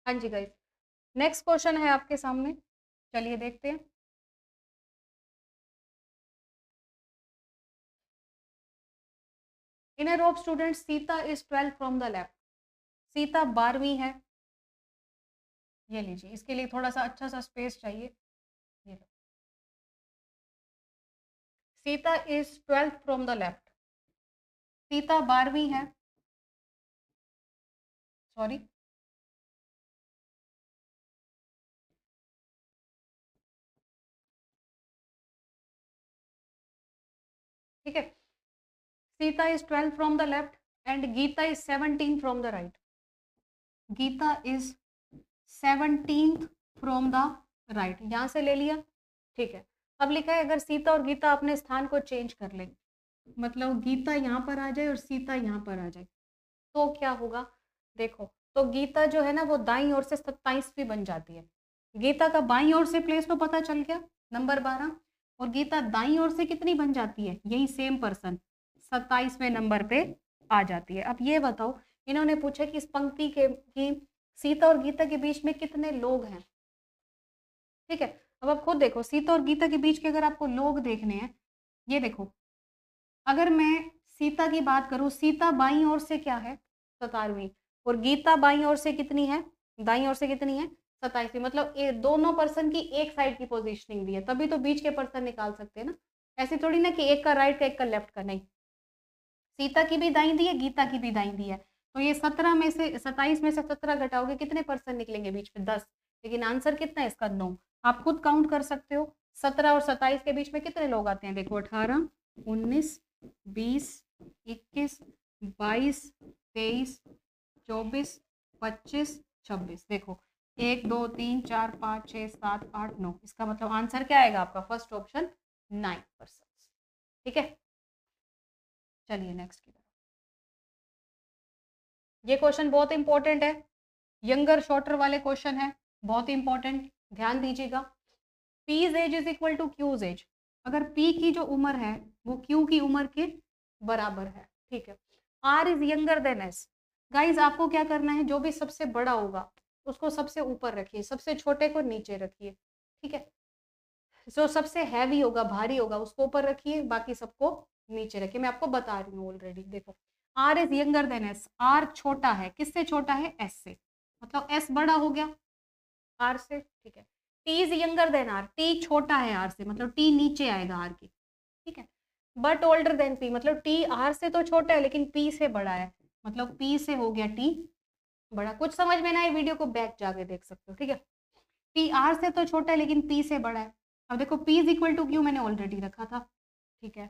हाँ जी गाइस, नेक्स्ट क्वेश्चन है आपके सामने, चलिए देखते हैं। In a row of student Sita is 12 from the left. Sita 12वीं है, ये लीजिए, इसके लिए थोड़ा सा अच्छा सा स्पेस चाहिए, ये लो। Sita is 12 from the left, Sita 12वीं है, सॉरी, ठीक है, Sita is 12 from the left and Gita is 17 from the right. Gita is 17th from the right, यहां से ले लिया। ठीक है, अब लिखा है अगर सीता और गीता अपने स्थान को चेंज कर ले, मतलब गीता यहाँ पर आ जाए और सीता यहाँ पर आ जाए, तो क्या होगा। देखो, तो गीता जो है ना वो दाईं ओर से 27वीं बन जाती है। गीता का बाईं ओर से प्लेस तो पता चल गया, नंबर 12, और गीता दाईं ओर से कितनी बन जाती है, यही सेम पर्सन 27वें नंबर पे आ जाती है। अब ये बताओ, इन्होंने पूछा कि इस पंक्ति के की सीता और गीता के बीच में कितने लोग हैं। ठीक है, अब आप खुद देखो, सीता और गीता के बीच के अगर आपको लोग देखने हैं, ये देखो, अगर मैं सीता की बात करूं, सीता बाईं ओर से क्या है 17वीं, और गीता बाईं ओर से कितनी है, दाईं ओर से कितनी है 27वीं, मतलब दोनों पर्सन की एक साइड की पोजीशनिंग दी है, तभी तो बीच के पर्सन निकाल सकते हैं ना। ऐसे थोड़ी ना कि एक का राइट का एक का लेफ्ट का, नहीं, सीता की भी दाईं दी है, गीता की भी दाईं दी है, तो ये 17 में से 27 में से 17 घटाओगे कितने पर्सन निकलेंगे बीच में 10, लेकिन आंसर कितना है इसका 9। आप खुद काउंट कर सकते हो, 17 और 27 के बीच में कितने लोग आते हैं, देखो 18, 19, 20, 21, 22, 23, 24, 25, 26, देखो 1 2 3 4 5 6 7 8 9, इसका मतलब आंसर क्या आएगा आपका फर्स्ट ऑप्शन 9%। ठीक है, चलिए नेक्स्ट की तरफ। ये क्वेश्चन बहुत इंपॉर्टेंट है, यंगर शॉर्टर वाले क्वेश्चन है, बहुत इंपॉर्टेंट, ध्यान दीजिएगा। P's age is equal to Q's age, अगर पी की जो उम्र है वो क्यू की उम्र के बराबर है, ठीक है, R is younger than S. Guys आपको क्या करना है, जो भी सबसे बड़ा होगा उसको सबसे ऊपर रखिए, सबसे छोटे को नीचे रखिए। ठीक है, जो सबसे हैवी होगा भारी होगा उसको ऊपर रखिए, बाकी सबको नीचे रखिए। मैं आपको बता रही हूँ ऑलरेडी, देखो R is younger than S, R छोटा है, किससे छोटा है एस से, मतलब एस बड़ा हो गया आर से। ठीक है, T is younger than R, T छोटा है आर से, मतलब टी नीचे आएगा आर की। ठीक है, बट ओल्डर देन पी, मतलब टी आर से तो छोटा है लेकिन पी से बड़ा है, मतलब पी से हो गया टी बड़ा। कुछ समझ में ना आए वीडियो को बैक जाके देख सकते हो। ठीक है, पी आर से तो छोटा है लेकिन पी से बड़ा है। अब देखो P is equal to Q मैंने ऑलरेडी रखा था। ठीक है,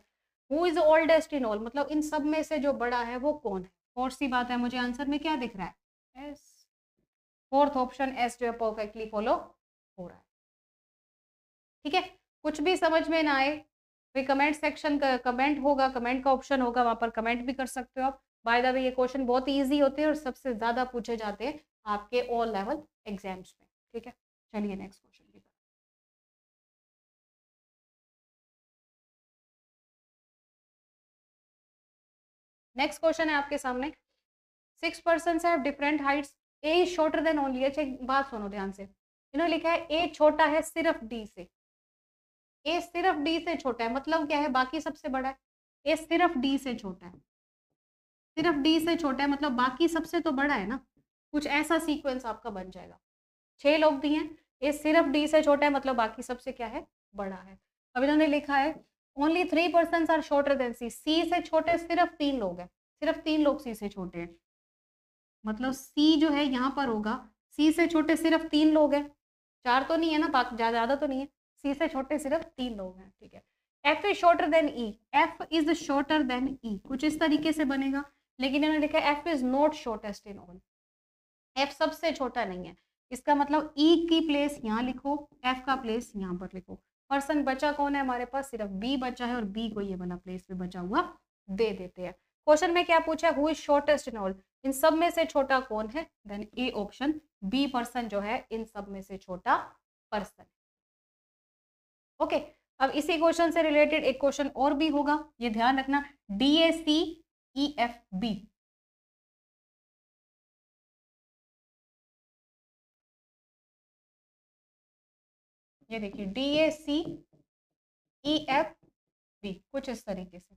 who is oldest in all, मतलब इन सब में से जो बड़ा है वो कौन है। और सी बात है, मुझे आंसर में क्या दिख रहा है एस, फोर्थ ऑप्शन एस जो है परफेक्टली फॉलो हो रहा है। ठीक है, कुछ भी समझ में ना आए भाई कमेंट सेक्शन का कमेंट होगा, कमेंट का ऑप्शन होगा, वहां पर कमेंट भी कर सकते हो आप। बाय द वे ये क्वेश्चन बहुत ईजी होते हैं और सबसे ज्यादा पूछे जाते हैं आपके ऑल लेवल एग्जाम्स में। ठीक है, चलिए नेक्स्ट क्वेश्चन की तरफ। नेक्स्ट क्वेश्चन है आपके सामने, 6 persons have different Heights, A is shorter then only. अच्छा एक बात सुनो ध्यान से, इन्होंने लिखा है ए छोटा है सिर्फ डी से। ए सिर्फ डी से छोटा है मतलब क्या है, बाकी सबसे बड़ा है। ए सिर्फ डी से छोटा है, सिर्फ डी से छोटा है मतलब बाकी सबसे तो बड़ा है ना। कुछ ऐसा सीक्वेंस आपका बन जाएगा। 6 लोग दिए हैं, ए सिर्फ डी से छोटा है मतलब बाकी सबसे क्या है, बड़ा है। अब इन्होंने लिखा है only 3 persons are shorter than C. C से छोटे सिर्फ 3 लोग हैं, सिर्फ 3 लोग सी से छोटे हैं। मतलब सी जो है यहाँ पर होगा, सी से छोटे सिर्फ 3 लोग हैं, 4 तो नहीं है ना, बाकी ज्यादा तो नहीं है। सी से छोटे सिर्फ 3 लोग हैं। ठीक है, F is shorter than E, F is shorter than E, कुछ इस तरीके से बनेगा। लेकिन इन्होंने लिखा F is not shortest in all, F सबसे छोटा नहीं है। इसका मतलब ई की प्लेस यहाँ लिखो, एफ का प्लेस यहाँ पर लिखो। पर्सन बचा कौन है हमारे पास, सिर्फ बी बचा है और बी को ये वाला प्लेस पे बचा हुआ दे देते हैं। क्वेश्चन में क्या पूछा है, who is shortest in all, इन सब में से छोटा कौन है, then A option B person जो है इन सब में से छोटा पर्सन। ओके, अब इसी क्वेश्चन से रिलेटेड एक क्वेश्चन और भी होगा, ये ध्यान रखना, D A C E F B. ये देखिए D A C E F B, कुछ इस तरीके से।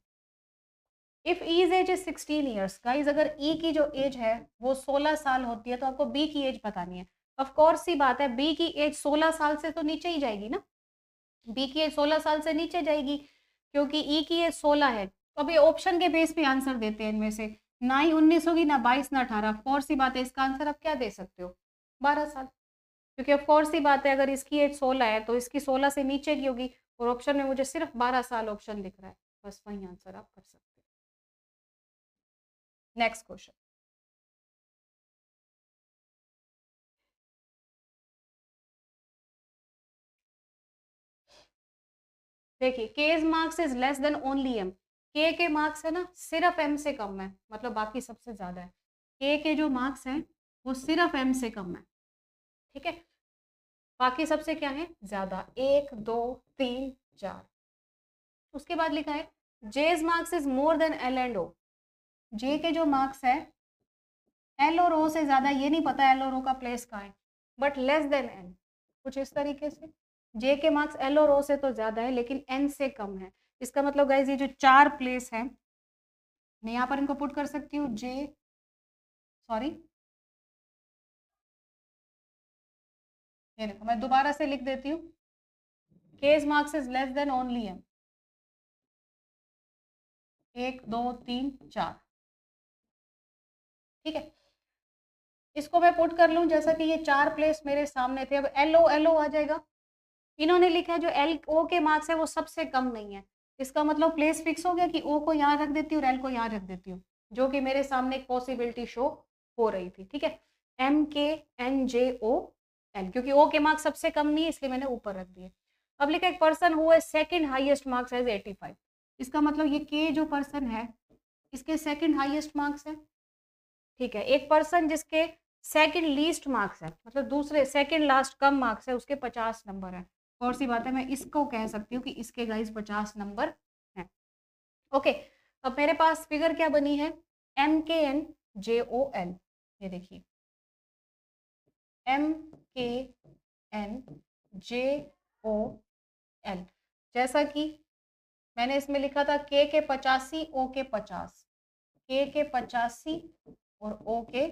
If E's age is 16 years, guys अगर ई की जो एज है वो 16 साल होती है तो आपको बी की एज बतानी है। ऑफ कोर्स सी बात है, बी की एज 16 साल से तो नीचे ही जाएगी ना, बी की एज 16 साल से नीचे जाएगी क्योंकि ई की एज 16 है। तो अब ये ऑप्शन के बेस पे आंसर देते हैं, इनमें से ना ही 19 होगी ना 22 ना 18। ऑफ कोर्स सी बात है, इसका आंसर आप क्या दे सकते हो, 12 साल, क्योंकि ऑफ कोर्स सी बात है अगर इसकी एज 16 है तो इसकी 16 से नीचे की होगी, और ऑप्शन में मुझे सिर्फ 12 साल ऑप्शन दिख रहा है, बस वही आंसर आप कर सकते हो। नेक्स्ट क्वेश्चन, देखिए K's marks is less than only M, K marks है ना सिर्फ एम से कम है, मतलब बाकी सबसे ज्यादा है। के जो मार्क्स है वो सिर्फ एम से कम है, ठीक है, बाकी सबसे क्या है ज्यादा, 1 2 3 4। उसके बाद लिखा है J's marks is more than L and O, J के जो मार्क्स है एल और ओ से ज्यादा, ये नहीं पता एल और ओ का प्लेस कहाँ है, बट लेस देन एन, कुछ इस तरीके से। जे के मार्क्स एल और ओ से तो ज्यादा है लेकिन एन से कम है। इसका मतलब गाइज ये जो 4 प्लेस है, मैं यहाँ पर इनको पुट कर सकती हूँ, जे सॉरी ये देखो मैं दोबारा से लिख देती हूँ, K's marks is less than only M, 1 2 3 4, ठीक है। इसको मैं पुट कर लूँ, जैसा कि ये 4 प्लेस मेरे सामने थे, अब एल ओ आ जाएगा। इन्होंने लिखा है जो एल ओ के मार्क्स है वो सबसे कम नहीं है, इसका मतलब प्लेस फिक्स हो गया कि ओ को यहाँ रख देती हूँ और एल को यहाँ रख देती हूँ, जो कि मेरे सामने एक पॉसिबिलिटी शो हो रही थी, ठीक है। एम के एन जे ओ एल, क्योंकि ओ के मार्क्स सबसे कम नहीं है इसलिए मैंने ऊपर रख दिए। अब लिखा एक पर्सन हुआ सेकंड हाईएस्ट मार्क्स है 85, इसका मतलब ये के जो पर्सन है इसके सेकंड हाईएस्ट मार्क्स है, ठीक है। एक पर्सन जिसके सेकंड लीस्ट मार्क्स है, मतलब दूसरे सेकंड लास्ट कम मार्क्स है, उसके 50 नंबर है, और सी बात है मैं इसको कह सकती हूँ कि इसके गाइस 50 नंबर हैं। ओके, अब मेरे पास फिगर क्या बनी है, एम के एन जे ओ एल, ये देखिए एम के एन जे ओ एल, जैसा कि मैंने इसमें लिखा था के 85 ओ के 50, के 85 और ओ के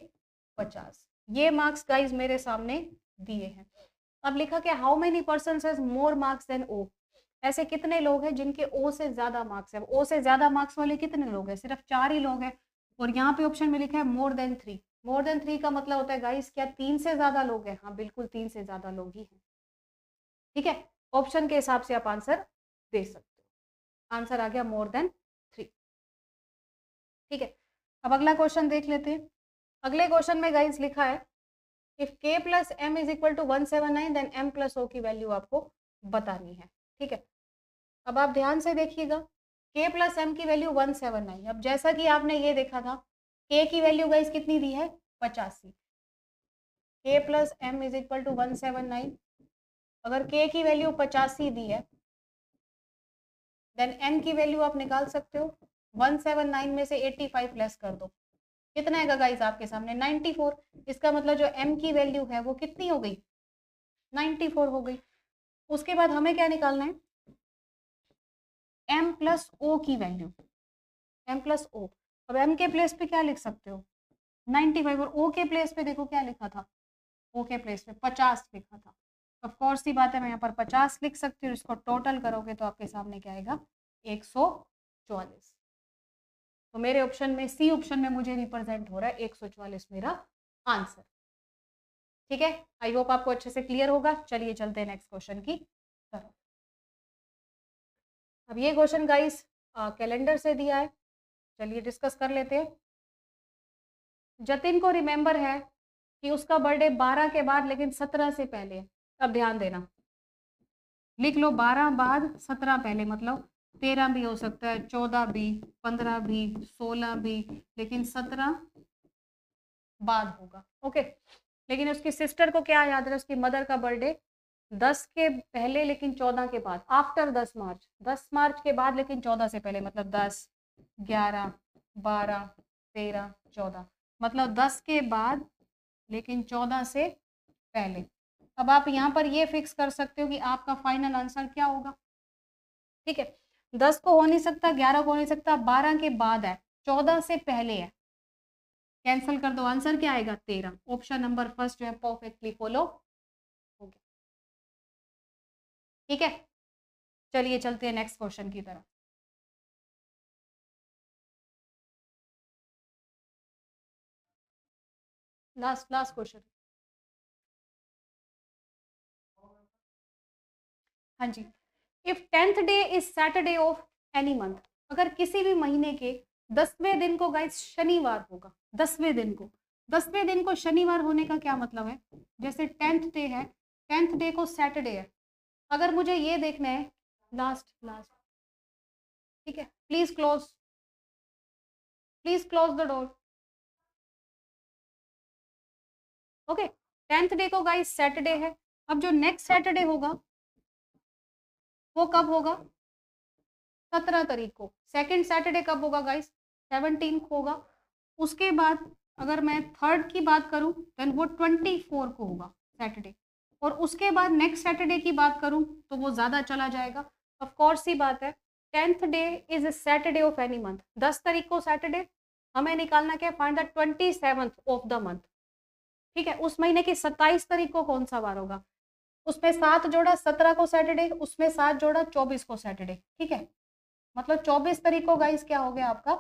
50, ये मार्क्स गाइज मेरे सामने दिए हैं। अब लिखा क्या, how many person has more marks than O, ऐसे कितने लोग हैं जिनके ओ से ज्यादा मार्क्स है। ओ से ज्यादा मार्क्स वाले कितने लोग हैं, सिर्फ 4 ही लोग हैं, और यहाँ पे ऑप्शन में लिखा है मोर देन 3। मोर देन 3 का मतलब होता है गाइस क्या 3 से ज्यादा लोग हैं, हाँ बिल्कुल 3 से ज्यादा लोग ही हैं, ठीक है। ऑप्शन के हिसाब से आप आंसर दे सकते हो, आंसर आ गया मोर देन 3, ठीक है। अब अगला क्वेश्चन देख लेते हैं। अगले क्वेश्चन में गाइस लिखा है if k plus M is equal to 179 then m plus O की वैल्यू आपको बतानी है। ठीक है, अब आप ध्यान से देखिएगा, k प्लस एम की वैल्यू 179। अब जैसा कि आपने ये देखा था, k की वैल्यू गाइस कितनी दी है, 85। k plus M is equal to 179। अगर k की वैल्यू 85 दी है, देन m की वैल्यू आप निकाल सकते हो। 179 में से 85 प्लस कर दो, कितना आएगा गाइस आपके सामने, 94। इसका मतलब जो m की वैल्यू है वो कितनी हो गई, 94 हो गई। उसके बाद हमें क्या निकालना है, m प्लस o की वैल्यू, m प्लस o। अब m के प्लेस पे क्या लिख सकते हो, 95, और o के प्लेस पे देखो क्या लिखा था, o के प्लेस पे 50 लिखा था। ऑफ कोर्स सी बात है, मैं यहाँ पर 50 लिख सकती हूँ, इसको टोटल करोगे तो आपके सामने क्या आएगा, 144। तो मेरे ऑप्शन में, सी ऑप्शन में मुझे रिप्रेजेंट हो रहा है 144 मेरा आंसर। ठीक है, आई होप आपको अच्छे से क्लियर होगा। चलिए चलते हैं नेक्स्ट क्वेश्चन की तरफ। अब ये क्वेश्चन गाइस कैलेंडर से दिया है, चलिए डिस्कस कर लेते हैं। जतिन को रिमेंबर है कि उसका बर्थडे 12 के बाद लेकिन 17 से पहले है। अब ध्यान देना, लिख लो 12 बाद 17 पहले, मतलब 13 भी हो सकता है, 14 भी, 15 भी, 16 भी, लेकिन 17 बाद होगा। ओके, लेकिन उसकी सिस्टर को क्या याद है, उसकी मदर का बर्थडे 10 के पहले लेकिन 14 के बाद, आफ्टर 10 मार्च, 10 मार्च के बाद लेकिन 14 से पहले, मतलब 10, 11, 12, 13, 14, मतलब 10 के बाद लेकिन 14 से पहले। अब आप यहाँ पर ये फिक्स कर सकते हो कि आपका फाइनल आंसर क्या होगा। ठीक है, 10 को हो नहीं सकता, 11 को हो नहीं सकता, 12 के बाद है, 14 से पहले है, कैंसिल कर दो, आंसर क्या आएगा, 13। ऑप्शन नंबर फर्स्ट जो है परफेक्टली फॉलो हो गया। ठीक है, चलिए चलते हैं नेक्स्ट क्वेश्चन की तरफ। Last question. हाँ जी, if 10th day is Saturday of any month, अगर किसी भी महीने के 10वें दिन को गाइस शनिवार होगा, 10वें दिन को, 10वें दिन को शनिवार होने का क्या मतलब है, जैसे 10th डे है, 10th डे को सैटरडे है। अगर मुझे ये देखना है, लास्ट, ठीक है, please close the door. Okay, 10th day को गाइस सैटरडे है। अब जो नेक्स्ट सैटरडे होगा वो कब होगा, 17 तारीख को। सेकंड सैटरडे कब होगा गाइस, 17 को होगा। उसके बाद अगर मैं थर्ड की बात करूं देन वो 24 को होगा सैटरडे, और उसके बाद नेक्स्ट सैटरडे की बात करूं तो वो ज़्यादा चला जाएगा। ऑफ कोर्स ही बात है, 10th day is a Saturday of any month, 10 तारीख को सैटरडे, हमें निकालना क्या, find the 27th of the month. ठीक है, उस महीने की 27 तारीख को कौन सा बार होगा, उसमें 7 जोड़ा 17 को सैटरडे, उसमें 7 जोड़ा 24 को सैटरडे। ठीक है, मतलब 24 तारीख को गाइस क्या हो गया आपका,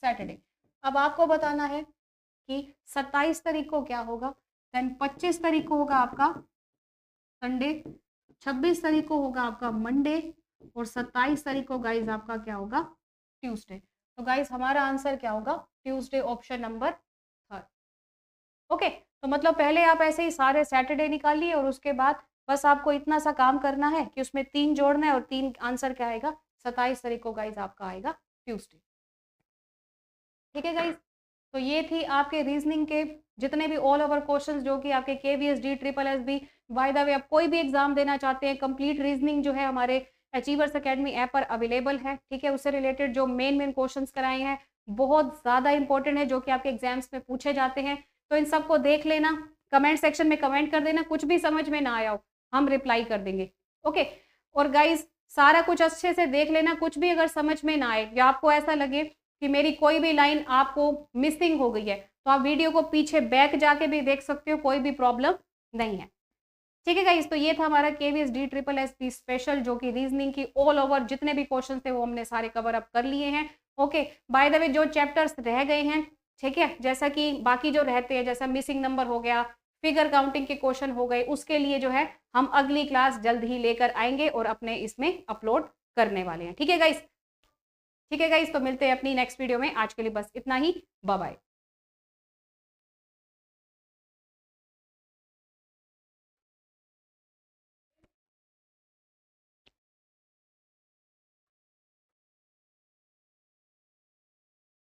सैटरडे। अब आपको बताना है कि 27 तारीख को क्या होगा, देन 25 तारीख को होगा आपका संडे, 26 तारीख को होगा आपका मंडे, और 27 तारीख को गाइस आपका क्या होगा, ट्यूसडे। तो गाइस हमारा आंसर क्या होगा, ट्यूसडे, ऑप्शन नंबर 3। ओके, तो मतलब पहले आप ऐसे ही सारे सैटरडे निकाल लिए, और उसके बाद बस आपको इतना सा काम करना है कि उसमें 3 जोड़ना है, और 3 आंसर क्या आएगा, 27 तारीख को गाइस आपका आएगा ट्यूसडे। ठीक है गाइस, तो ये थी आपके रीजनिंग के जितने भी ऑल ओवर क्वेश्चंस जो कि आपके KVSD triple SB, by the way आप कोई भी एग्जाम देना चाहते हैं, कंप्लीट रीजनिंग जो है हमारे अचीवर्स एकेडमी ऐप पर अवेलेबल है। ठीक है, उससे रिलेटेड जो मेन क्वेश्चंस कराए हैं बहुत ज़्यादा इंपॉर्टेंट है, जो कि आपके एग्जाम्स में पूछे जाते हैं। तो इन सबको देख लेना, कमेंट सेक्शन में कमेंट कर देना, कुछ भी समझ में ना आया हो हम रिप्लाई कर देंगे। ओके, और गाइज सारा कुछ अच्छे से देख लेना, कुछ भी अगर समझ में ना आए या आपको ऐसा लगे कि मेरी कोई भी लाइन आपको मिसिंग हो गई है, तो आप वीडियो को पीछे बैक जाके भी देख सकते हो, कोई भी प्रॉब्लम नहीं है। ठीक है गाइस, तो ये था हमारा KVSD ट्रिपल SB स्पेशल, जो कि रीजनिंग की ऑल ओवर जितने भी क्वेश्चन थे वो हमने सारे कवर अप कर लिए हैं। ओके, बाय द वे जो चैप्टर्स रह गए हैं, ठीक है, जैसा कि बाकी जो रहते हैं, जैसा मिसिंग नंबर हो गया, फिगर काउंटिंग के क्वेश्चन हो गए, उसके लिए जो है हम अगली क्लास जल्द ही लेकर आएंगे और अपने इसमें अपलोड करने वाले हैं। ठीक है गाइस, तो मिलते हैं अपनी नेक्स्ट वीडियो में। आज के लिए बस इतना ही, बाय बाय।